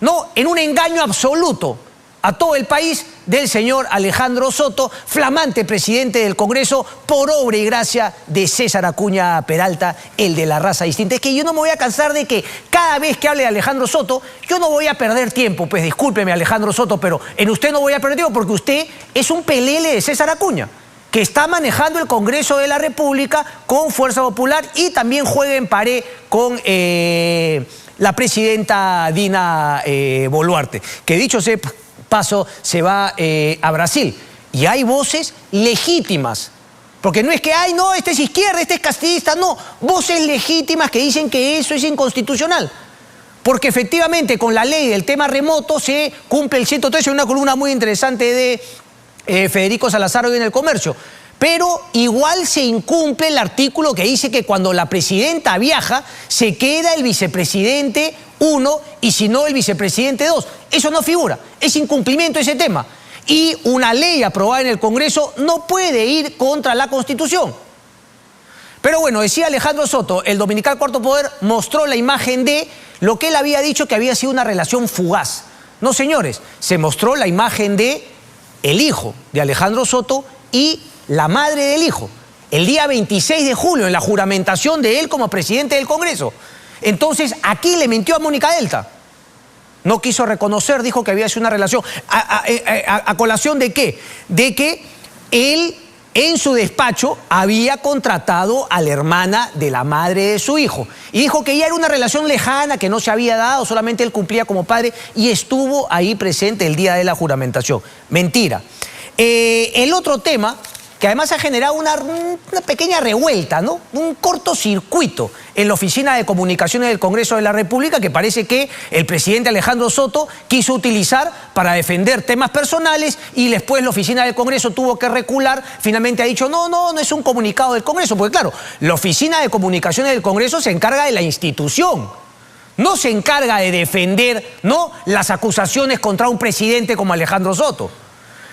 ¿no?, en un engaño absoluto a todo el país del señor Alejandro Soto, flamante presidente del Congreso, por obra y gracia de César Acuña Peralta, el de la raza distinta. Es que yo no me voy a cansar de que cada vez que hable de Alejandro Soto, yo no voy a perder tiempo. Pues discúlpeme, Alejandro Soto, pero en usted no voy a perder tiempo porque usted es un pelele de César Acuña, que está manejando el Congreso de la República con Fuerza Popular y también juega en pared con la presidenta Dina Boluarte, que dicho sea paso se va a Brasil. Y hay voces legítimas, porque no es que, ay, no, este es izquierda, este es castillista, no, voces legítimas que dicen que eso es inconstitucional. Porque efectivamente con la ley del tema remoto se cumple el 113, una columna muy interesante de Federico Salazar hoy en El Comercio. Pero igual se incumple el artículo que dice que cuando la presidenta viaja, se queda el vicepresidente 1 y si no el vicepresidente 2. Eso no figura, es incumplimiento ese tema. Y una ley aprobada en el Congreso no puede ir contra la Constitución. Pero bueno, decía Alejandro Soto, el Dominical Cuarto Poder mostró la imagen de lo que él había dicho que había sido una relación fugaz. No, señores, se mostró la imagen de el hijo de Alejandro Soto y la madre del hijo, el día 26 de julio, en la juramentación de él como presidente del Congreso. Entonces, aquí le mintió a Mónica Delta. No quiso reconocer, dijo que había sido una relación. ¿A colación de qué? De que él, en su despacho, había contratado a la hermana de la madre de su hijo. Y dijo que ya era una relación lejana, que no se había dado, solamente él cumplía como padre y estuvo ahí presente el día de la juramentación. Mentira. El otro tema, que además ha generado una pequeña revuelta, ¿no?, un cortocircuito en la Oficina de Comunicaciones del Congreso de la República, que parece que el presidente Alejandro Soto quiso utilizar para defender temas personales y después la Oficina del Congreso tuvo que recular. Finalmente ha dicho, no es un comunicado del Congreso, porque claro, la Oficina de Comunicaciones del Congreso se encarga de la institución, no se encarga de defender, ¿no?, las acusaciones contra un presidente como Alejandro Soto.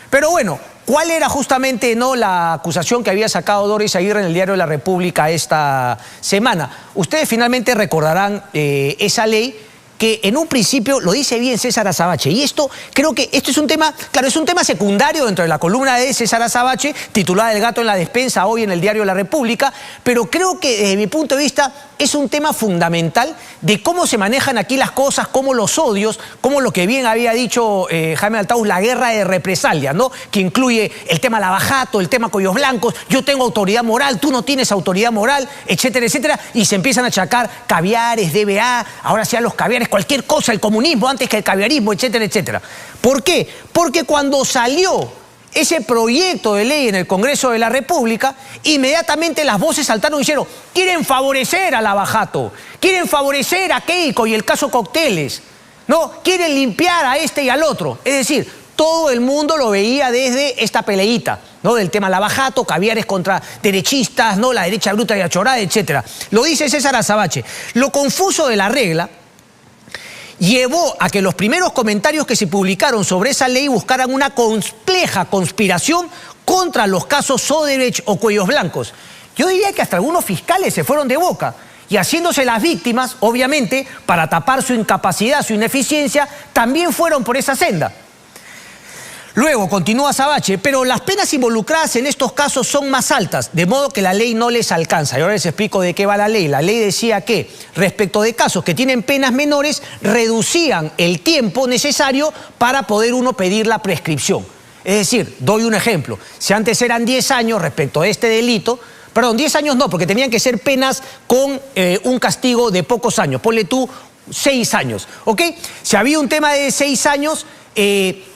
Pero bueno, ¿cuál era justamente, no, la acusación que había sacado Doris Aguirre en el Diario de la República esta semana? Ustedes finalmente recordarán esa ley que en un principio lo dice bien César Azabache. Y esto, creo que esto es un tema, claro, es un tema secundario dentro de la columna de César Azabache, titulada El gato en la despensa, hoy en el Diario de la República, pero creo que desde mi punto de vista es un tema fundamental de cómo se manejan aquí las cosas, cómo los odios, cómo lo que bien había dicho Jaime Althaus, la guerra de represalia, ¿no?, que incluye el tema Lavajato, el tema Cuellos Blancos, yo tengo autoridad moral, tú no tienes autoridad moral, etcétera, etcétera, y se empiezan a achacar caviares, DBA, ahora sean los caviares, cualquier cosa, el comunismo antes que el caviarismo, etcétera, etcétera. ¿Por qué? Porque cuando salió ese proyecto de ley en el Congreso de la República, inmediatamente las voces saltaron y dijeron, quieren favorecer a Lavajato, quieren favorecer a Keiko y el caso Cocteles, ¿no?, quieren limpiar a este y al otro. Es decir, todo el mundo lo veía desde esta peleita, ¿no?, del tema Lavajato, caviares contra derechistas, ¿no?, la derecha bruta y achorada, etcétera. Lo dice César Azabache. Lo confuso de la regla, llevó a que los primeros comentarios que se publicaron sobre esa ley buscaran una compleja conspiración contra los casos Odebrecht o Cuellos Blancos. Yo diría que hasta algunos fiscales se fueron de boca y haciéndose las víctimas, obviamente, para tapar su incapacidad, su ineficiencia, también fueron por esa senda. Luego, continúa Sabache, pero las penas involucradas en estos casos son más altas, de modo que la ley no les alcanza. Y ahora les explico de qué va la ley. La ley decía que, respecto de casos que tienen penas menores, reducían el tiempo necesario para poder uno pedir la prescripción. Es decir, doy un ejemplo. Si antes eran 10 años respecto a este delito, perdón, 10 años no, porque tenían que ser penas con un castigo de pocos años. Ponle tú 6 años, ¿ok? Si había un tema de 6 años...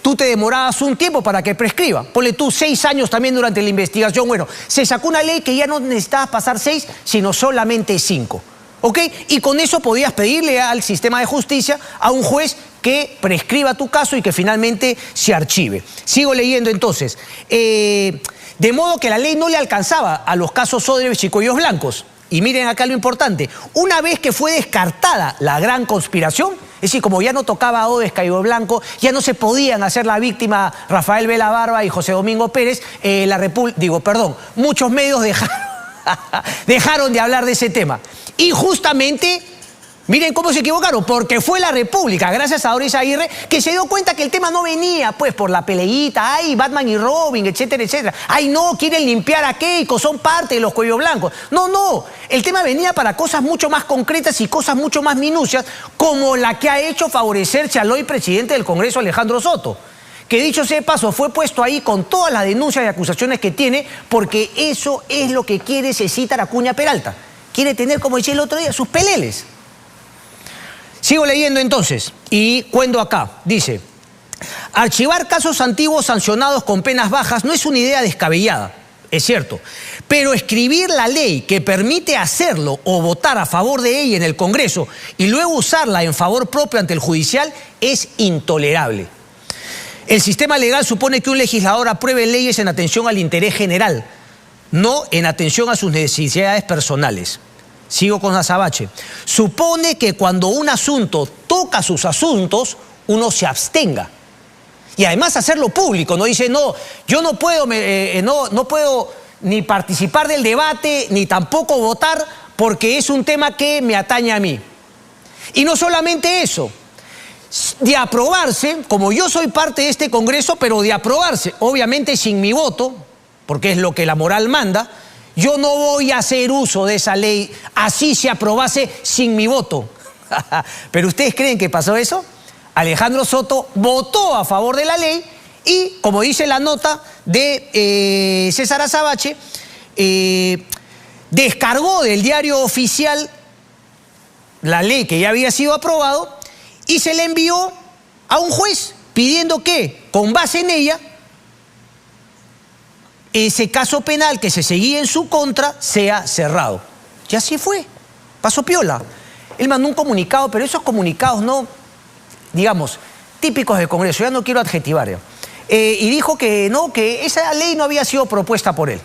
tú te demorabas un tiempo para que prescriba. Ponle tú 6 años también durante la investigación. Bueno, se sacó una ley que ya no necesitabas pasar 6, sino solamente 5. ¿Ok? Y con eso podías pedirle al sistema de justicia, a un juez, que prescriba tu caso y que finalmente se archive. Sigo leyendo entonces. De modo que la ley no le alcanzaba a los casos Odebrecht y Cuellos Blancos. Y miren acá lo importante. Una vez que fue descartada la gran conspiración, es decir, como ya no tocaba a Odebrecht, Cuello Blanco, ya no se podían hacer la víctima Rafael Vela Barba y José Domingo Pérez, muchos medios dejaron de hablar de ese tema. Y justamente, miren cómo se equivocaron, porque fue la República, gracias a Doris Aguirre, que se dio cuenta que el tema no venía, pues, por la peleita, ay, Batman y Robin, etcétera, etcétera. Ay, no, quieren limpiar a Keiko, son parte de los Cuellos Blancos. No, no, el tema venía para cosas mucho más concretas y cosas mucho más minucias, como la que ha hecho favorecerse al hoy presidente del Congreso, Alejandro Soto, que dicho sea de paso, fue puesto ahí con todas las denuncias y acusaciones que tiene, porque eso es lo que quiere Cecitar Acuña Peralta. Quiere tener, como decía el otro día, sus peleles. Sigo leyendo entonces, y cuento acá, dice: archivar casos antiguos sancionados con penas bajas no es una idea descabellada, es cierto, pero escribir la ley que permite hacerlo o votar a favor de ella en el Congreso y luego usarla en favor propio ante el judicial es intolerable. El sistema legal supone que un legislador apruebe leyes en atención al interés general, no en atención a sus necesidades personales. Sigo con Azabache. Supone que cuando un asunto toca sus asuntos, uno se abstenga. Y además hacerlo público, no dice, no, yo no puedo, no puedo ni participar del debate, ni tampoco votar, porque es un tema que me atañe a mí. Y no solamente eso, de aprobarse, como yo soy parte de este Congreso, pero de aprobarse, obviamente sin mi voto, porque es lo que la moral manda, yo no voy a hacer uso de esa ley, así se aprobase sin mi voto. ¿Pero ustedes creen que pasó eso? Alejandro Soto votó a favor de la ley y, como dice la nota de César Azabache, descargó del diario oficial la ley que ya había sido aprobado y se le envió a un juez pidiendo que, con base en ella, ese caso penal que se seguía en su contra sea cerrado. Y así fue, pasó piola. Él mandó un comunicado, pero esos comunicados no, digamos, típicos del Congreso, ya no quiero adjetivar ya. Y dijo que no, que esa ley no había sido propuesta por él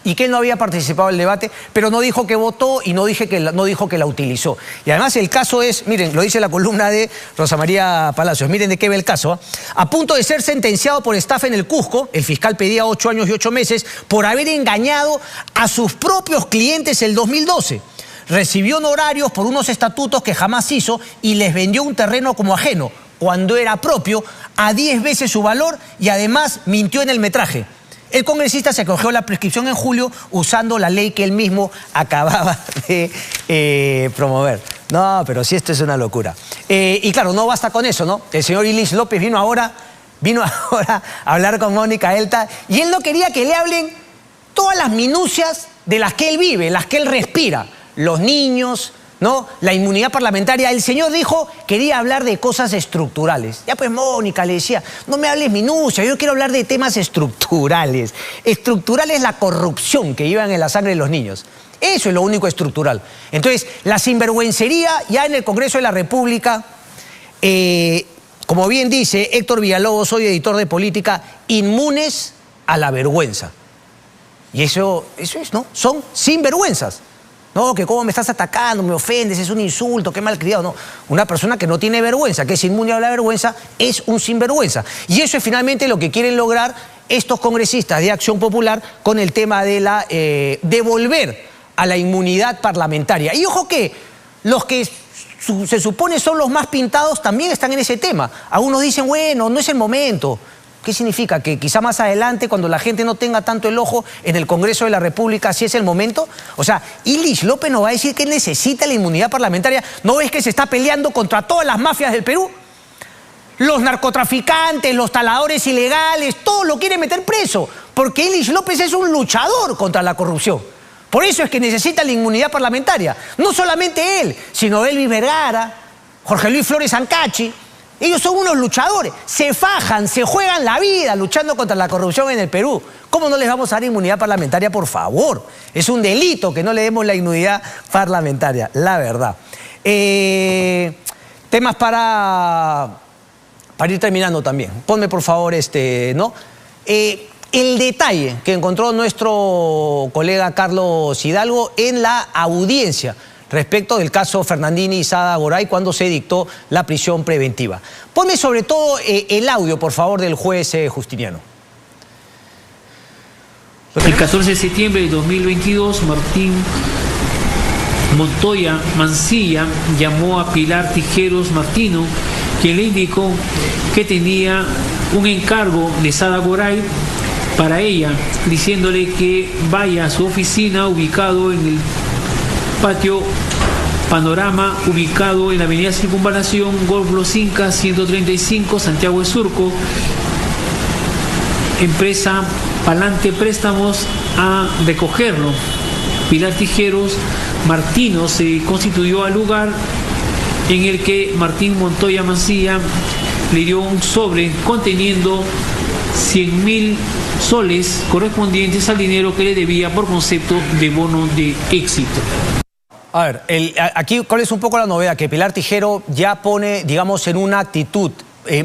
y que él no había participado en el debate, pero no dijo que votó y no dijo que la utilizó. Y además el caso es, miren, lo dice la columna de Rosa María Palacios, miren de qué ve el caso. A punto de ser sentenciado por estafa en el Cusco, el fiscal pedía 8 años y 8 meses por haber engañado a sus propios clientes el 2012. Recibió honorarios por unos estatutos que jamás hizo y les vendió un terreno como ajeno, cuando era propio, a 10 veces su valor y además mintió en el metraje. El congresista se acogió la prescripción en julio usando la ley que él mismo acababa de promover. No, pero sí, esto es una locura. Y claro, no basta con eso, ¿no? El señor Ilis López vino ahora a hablar con Mónica Elta y él no quería que le hablen todas las minucias de las que él vive, las que él respira. Los niños, ¿no? La inmunidad parlamentaria. El señor dijo, quería hablar de cosas estructurales. Ya pues Mónica le decía, no me hables minucia, yo quiero hablar de temas estructurales. Estructural es la corrupción que llevan en la sangre de los niños. Eso es lo único estructural. Entonces, la sinvergüencería ya en el Congreso de la República, como bien dice Héctor Villalobos, soy editor de política, inmunes a la vergüenza. Y eso es, ¿no? Son sinvergüenzas. No, que cómo me estás atacando, me ofendes, es un insulto, qué malcriado. No, una persona que no tiene vergüenza, que es inmune a la vergüenza, es un sinvergüenza. Y eso es finalmente lo que quieren lograr estos congresistas de Acción Popular con el tema de la devolver a la inmunidad parlamentaria. Y ojo que los que se supone son los más pintados también están en ese tema. Algunos dicen, bueno, no es el momento. ¿Qué significa? ¿Que quizá más adelante, cuando la gente no tenga tanto el ojo en el Congreso de la República, sí es el momento? O sea, Illich López nos va a decir que él necesita la inmunidad parlamentaria. ¿No ves que se está peleando contra todas las mafias del Perú? Los narcotraficantes, los taladores ilegales, todos lo quieren meter preso, porque Illich López es un luchador contra la corrupción. Por eso es que necesita la inmunidad parlamentaria. No solamente él, sino Elvis Vergara, Jorge Luis Flores Ancachi. Ellos son unos luchadores, se fajan, se juegan la vida luchando contra la corrupción en el Perú. ¿Cómo no les vamos a dar inmunidad parlamentaria, por favor? Es un delito que no le demos la inmunidad parlamentaria, la verdad. Temas para ir terminando también. Ponme, por favor, ¿no? El detalle que encontró nuestro colega Carlos Hidalgo en la audiencia respecto del caso Fernandini y Sada Goray cuando se dictó la prisión preventiva. Ponme sobre todo el audio, por favor, del juez Justiniano. El 14 de septiembre de 2022, Martín Montoya Mancilla llamó a Pilar Tijeros Martino, quien le indicó que tenía un encargo de Sada Goray para ella, diciéndole que vaya a su oficina ubicado en el patio Panorama, ubicado en la avenida Circunvalación, Golf Los Incas 135, Santiago de Surco, empresa Palante Préstamos, a recogerlo. Pilar Tijeros Martino se constituyó al lugar en el que Martín Montoya Mancilla le dio un sobre conteniendo 100.000 soles correspondientes al dinero que le debía por concepto de bono de éxito. A ver, aquí cuál es un poco la novedad, que Pilar Tijero ya pone, digamos, en una actitud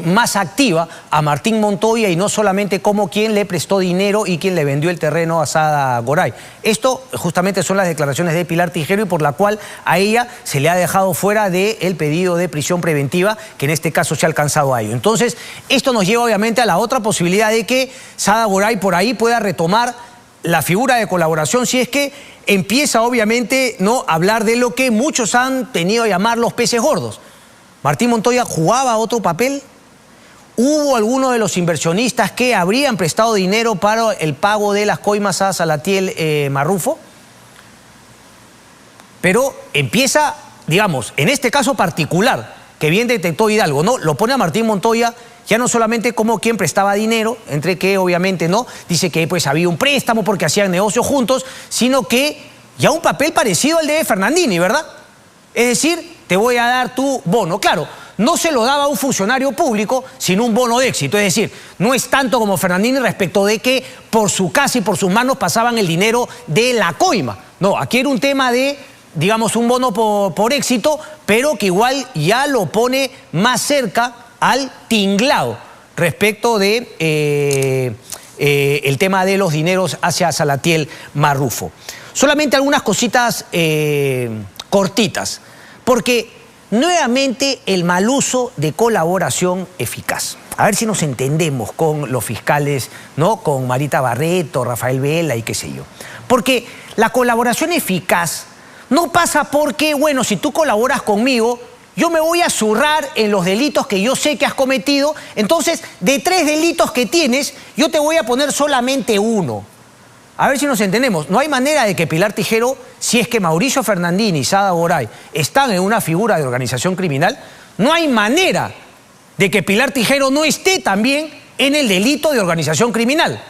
más activa a Martín Montoya y no solamente como quien le prestó dinero y quien le vendió el terreno a Sada Goray. Esto justamente son las declaraciones de Pilar Tijero y por la cual a ella se le ha dejado fuera del pedido de prisión preventiva, que en este caso se ha alcanzado a ello. Entonces, esto nos lleva obviamente a la otra posibilidad de que Sada Goray por ahí pueda retomar la figura de colaboración si es que empieza obviamente no a hablar de lo que muchos han tenido a llamar los peces gordos. ¿Martín Montoya jugaba otro papel? ¿Hubo alguno de los inversionistas que habrían prestado dinero para el pago de las coimas a Salatiel Marrufo? Pero empieza, digamos, en este caso particular, que bien detectó Hidalgo, ¿no? Lo pone a Martín Montoya ya no solamente como quien prestaba dinero, entre que obviamente no, dice que pues había un préstamo porque hacían negocios juntos, sino que ya un papel parecido al de Fernandini, ¿verdad? Es decir, te voy a dar tu bono. Claro, no se lo daba a un funcionario público, sino un bono de éxito. Es decir, no es tanto como Fernandini respecto de que por su casa y por sus manos pasaban el dinero de la coima. No, aquí era un tema de, digamos, un bono por éxito, pero que igual ya lo pone más cerca al tinglado respecto de el tema de los dineros hacia Salatiel Marrufo. Solamente algunas cositas cortitas, porque nuevamente el mal uso de colaboración eficaz. A ver si nos entendemos con los fiscales, ¿no? Con Marita Barreto, Rafael Vela y qué sé yo. Porque la colaboración eficaz no pasa porque, bueno, si tú colaboras conmigo, yo me voy a zurrar en los delitos que yo sé que has cometido, entonces de 3 delitos que tienes, yo te voy a poner solamente 1. A ver si nos entendemos. No hay manera de que Pilar Tijero, si es que Mauricio Fernandini y Sada Goray están en una figura de organización criminal, no hay manera de que Pilar Tijero no esté también en el delito de organización criminal.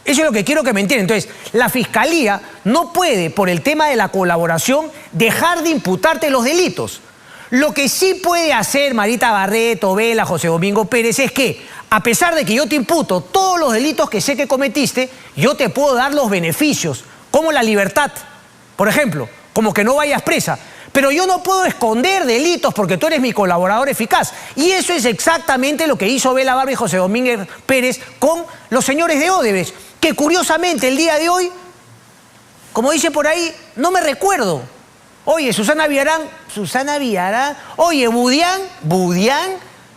Eso es lo que quiero que me entiendan. Entonces, la Fiscalía no puede, por el tema de la colaboración, dejar de imputarte los delitos. Lo que sí puede hacer Marita Barreto, Vela, José Domingo Pérez es que, a pesar de que yo te imputo todos los delitos que sé que cometiste, yo te puedo dar los beneficios, como la libertad, por ejemplo, como que no vayas presa. Pero yo no puedo esconder delitos porque tú eres mi colaborador eficaz. Y eso es exactamente lo que hizo Vela Barba y José Domingo Pérez con los señores de Odebrecht, que curiosamente el día de hoy como dice por ahí, no me recuerdo. Oye, Susana Villarán, oye, Budián,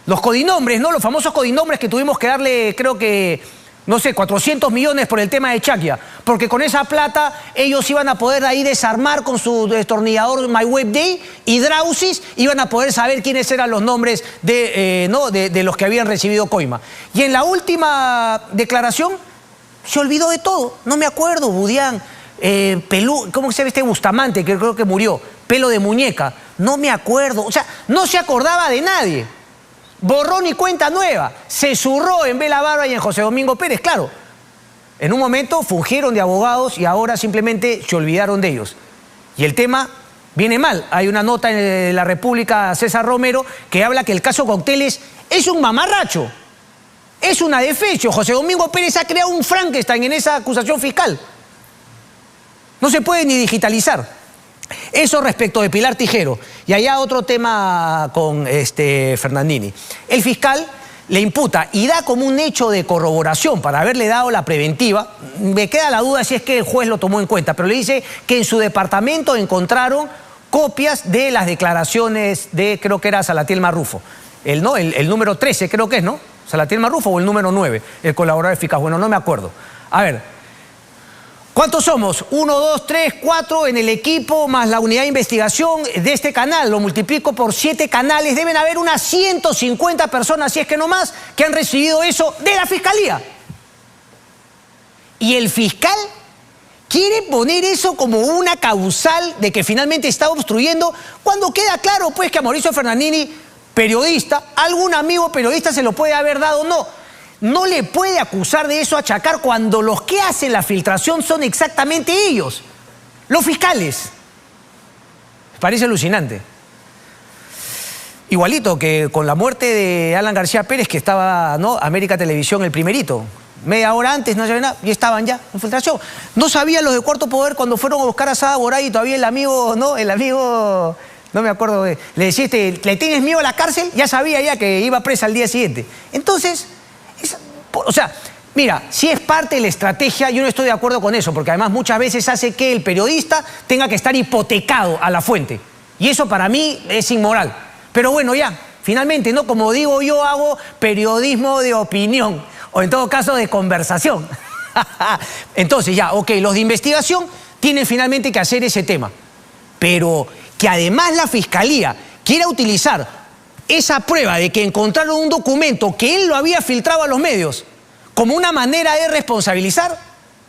los codinombres, ¿no? Los famosos codinombres que tuvimos que darle, creo que, no sé, 400 millones por el tema de Chaquia, porque con esa plata ellos iban a poder ahí desarmar con su destornillador MyWebDay y Drausis, iban a poder saber quiénes eran los nombres de los que habían recibido coima. Y en la última declaración se olvidó de todo, no me acuerdo, Budián. ¿Cómo se ve este Bustamante, que creo que murió? Pelo de muñeca. No me acuerdo. O sea, no se acordaba de nadie. Borrón y cuenta nueva. Se zurró en Bela Barba y en José Domingo Pérez, claro. En un momento fungieron de abogados y ahora simplemente se olvidaron de ellos. Y el tema viene mal. Hay una nota en La República, César Romero, que habla que el caso Cocteles es un mamarracho. Es una defecho. José Domingo Pérez ha creado un Frankenstein en esa acusación fiscal. No se puede ni digitalizar. Eso respecto de Pilar Tijero. Y allá otro tema con Fernandini. El fiscal le imputa y da como un hecho de corroboración para haberle dado la preventiva. Me queda la duda si es que el juez lo tomó en cuenta, pero le dice que en su departamento encontraron copias de las declaraciones de, creo que era Salatiel Marrufo. El número 13 creo que es, ¿no? Salatiel Marrufo o el número 9, el colaborador eficaz. Bueno, no me acuerdo. A ver. ¿Cuántos somos? 1, 2, 3, 4 en el equipo, más la unidad de investigación de este canal. Lo multiplico por 7 canales. Deben haber unas 150 personas, si es que no más, que han recibido eso de la Fiscalía. Y el fiscal quiere poner eso como una causal de que finalmente está obstruyendo, cuando queda claro, pues, que a Mauricio Fernandini, periodista, algún amigo periodista se lo puede haber dado o no. No le puede acusar de eso, achacar, cuando los que hacen la filtración son exactamente ellos, los fiscales. Parece alucinante. Igualito que con la muerte de Alan García Pérez, que estaba, ¿no? América Televisión, el primerito. Media hora antes no sabía nada y estaban ya en filtración. No sabían los de Cuarto Poder cuando fueron a buscar a Sada Boray y todavía el amigo, no me acuerdo, le decía, ¿le tienes miedo a la cárcel? Ya sabía ya que iba presa al día siguiente. Entonces... O sea, mira, si es parte de la estrategia, yo no estoy de acuerdo con eso, porque además muchas veces hace que el periodista tenga que estar hipotecado a la fuente. Y eso para mí es inmoral. Pero bueno, ya, finalmente, ¿no? Como digo, yo hago periodismo de opinión, o en todo caso de conversación. Entonces ya, ok, los de investigación tienen finalmente que hacer ese tema. Pero que además la Fiscalía quiera utilizar esa prueba de que encontraron un documento que él lo había filtrado a los medios como una manera de responsabilizar,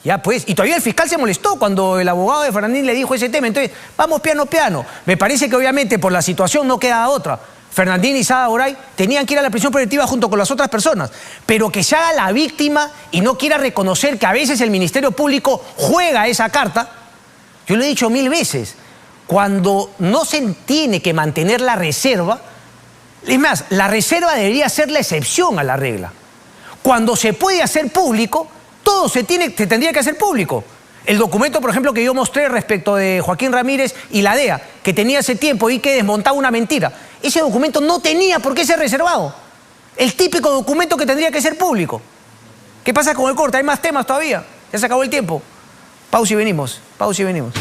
ya pues, y todavía el fiscal se molestó cuando el abogado de Fernandín le dijo ese tema. Entonces, vamos piano piano. Me parece que obviamente por la situación no queda otra. Fernandín y Sada Boray tenían que ir a la prisión preventiva junto con las otras personas, pero que se haga la víctima y no quiera reconocer que a veces el Ministerio Público juega esa carta. Yo lo he dicho 1000 veces, cuando no se tiene que mantener la reserva. Es más, la reserva debería ser la excepción a la regla. Cuando se puede hacer público, todo se tendría que hacer público. El documento, por ejemplo, que yo mostré respecto de Joaquín Ramírez y la DEA, que tenía ese tiempo y que desmontaba una mentira. Ese documento no tenía por qué ser reservado. El típico documento que tendría que ser público. ¿Qué pasa con el corte? Hay más temas todavía. Ya se acabó el tiempo. Pausa y venimos. Pausa y venimos.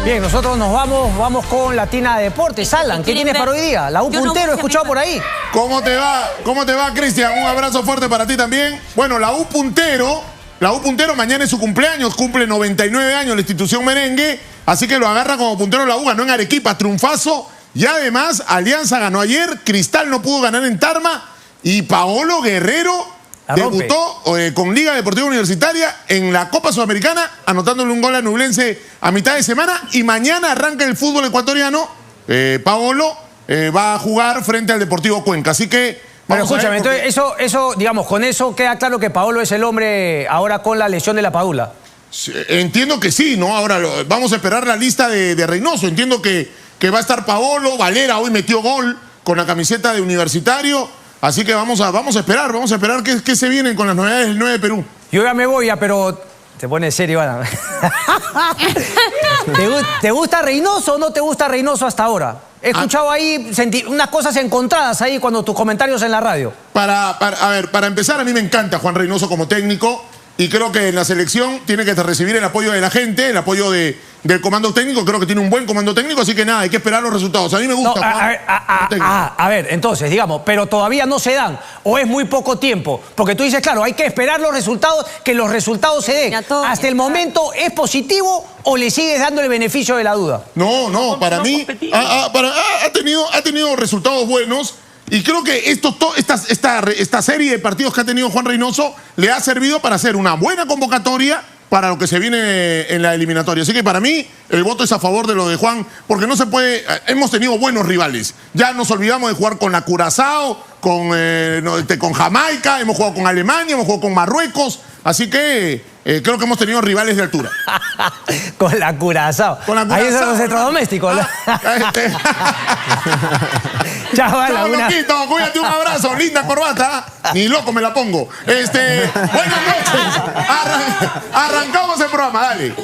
Bien, nosotros nos vamos con Latina Deportes. Alan, ¿qué tienes para hoy día? La U Puntero, he escuchado por ahí. ¿Cómo te va? ¿Cómo te va, Cristian? Un abrazo fuerte para ti también. Bueno, la U Puntero mañana es su cumpleaños, cumple 99 años la institución merengue, así que lo agarra como puntero la U, ganó en Arequipa, triunfazo, y además Alianza ganó ayer, Cristal no pudo ganar en Tarma, y Paolo Guerrero debutó con Liga Deportiva Universitaria en la Copa Sudamericana, anotándole un gol a Nublense a mitad de semana, y mañana arranca el fútbol ecuatoriano. Paolo va a jugar frente al Deportivo Cuenca, así que... Pero escúchame, entonces eso, digamos, con eso queda claro que Paolo es el hombre ahora con la lesión de la Padula. Entiendo que sí, ¿no? Ahora vamos a esperar la lista de Reynoso. Entiendo que va a estar Paolo, Valera hoy metió gol con la camiseta de Universitario. Así que vamos a esperar que se vienen con las novedades del 9 de Perú. Yo ya me voy, pero te pones serio, Ana. ¿Te gusta Reynoso o no te gusta Reynoso hasta ahora? He escuchado ahí unas cosas encontradas ahí cuando tus comentarios en la radio. Para empezar, a mí me encanta Juan Reynoso como técnico y creo que en la selección tiene que recibir el apoyo de la gente, el apoyo del comando técnico. Creo que tiene un buen comando técnico, así que nada, hay que esperar los resultados. A mí me gusta Juan. A ver, entonces, digamos, pero todavía no se dan o es muy poco tiempo. Porque tú dices, claro, hay que esperar los resultados, que los resultados se den. ¿Hasta el momento es positivo o le sigues dando el beneficio de la duda? No, para mí ha tenido resultados buenos. Y creo que esta serie de partidos que ha tenido Juan Reynoso le ha servido para hacer una buena convocatoria para lo que se viene en la eliminatoria. Así que para mí el voto es a favor de lo de Juan, porque no se puede... Hemos tenido buenos rivales. Ya nos olvidamos de jugar con la Curazao, con Jamaica, hemos jugado con Alemania, hemos jugado con Marruecos. Así que creo que hemos tenido rivales de altura. Con la Curazao. Ahí son los electrodomésticos. Chao, loquito, cuídate, un abrazo. Linda corbata. Ni loco me la pongo. Buenas noches. Arrancamos el programa, dale.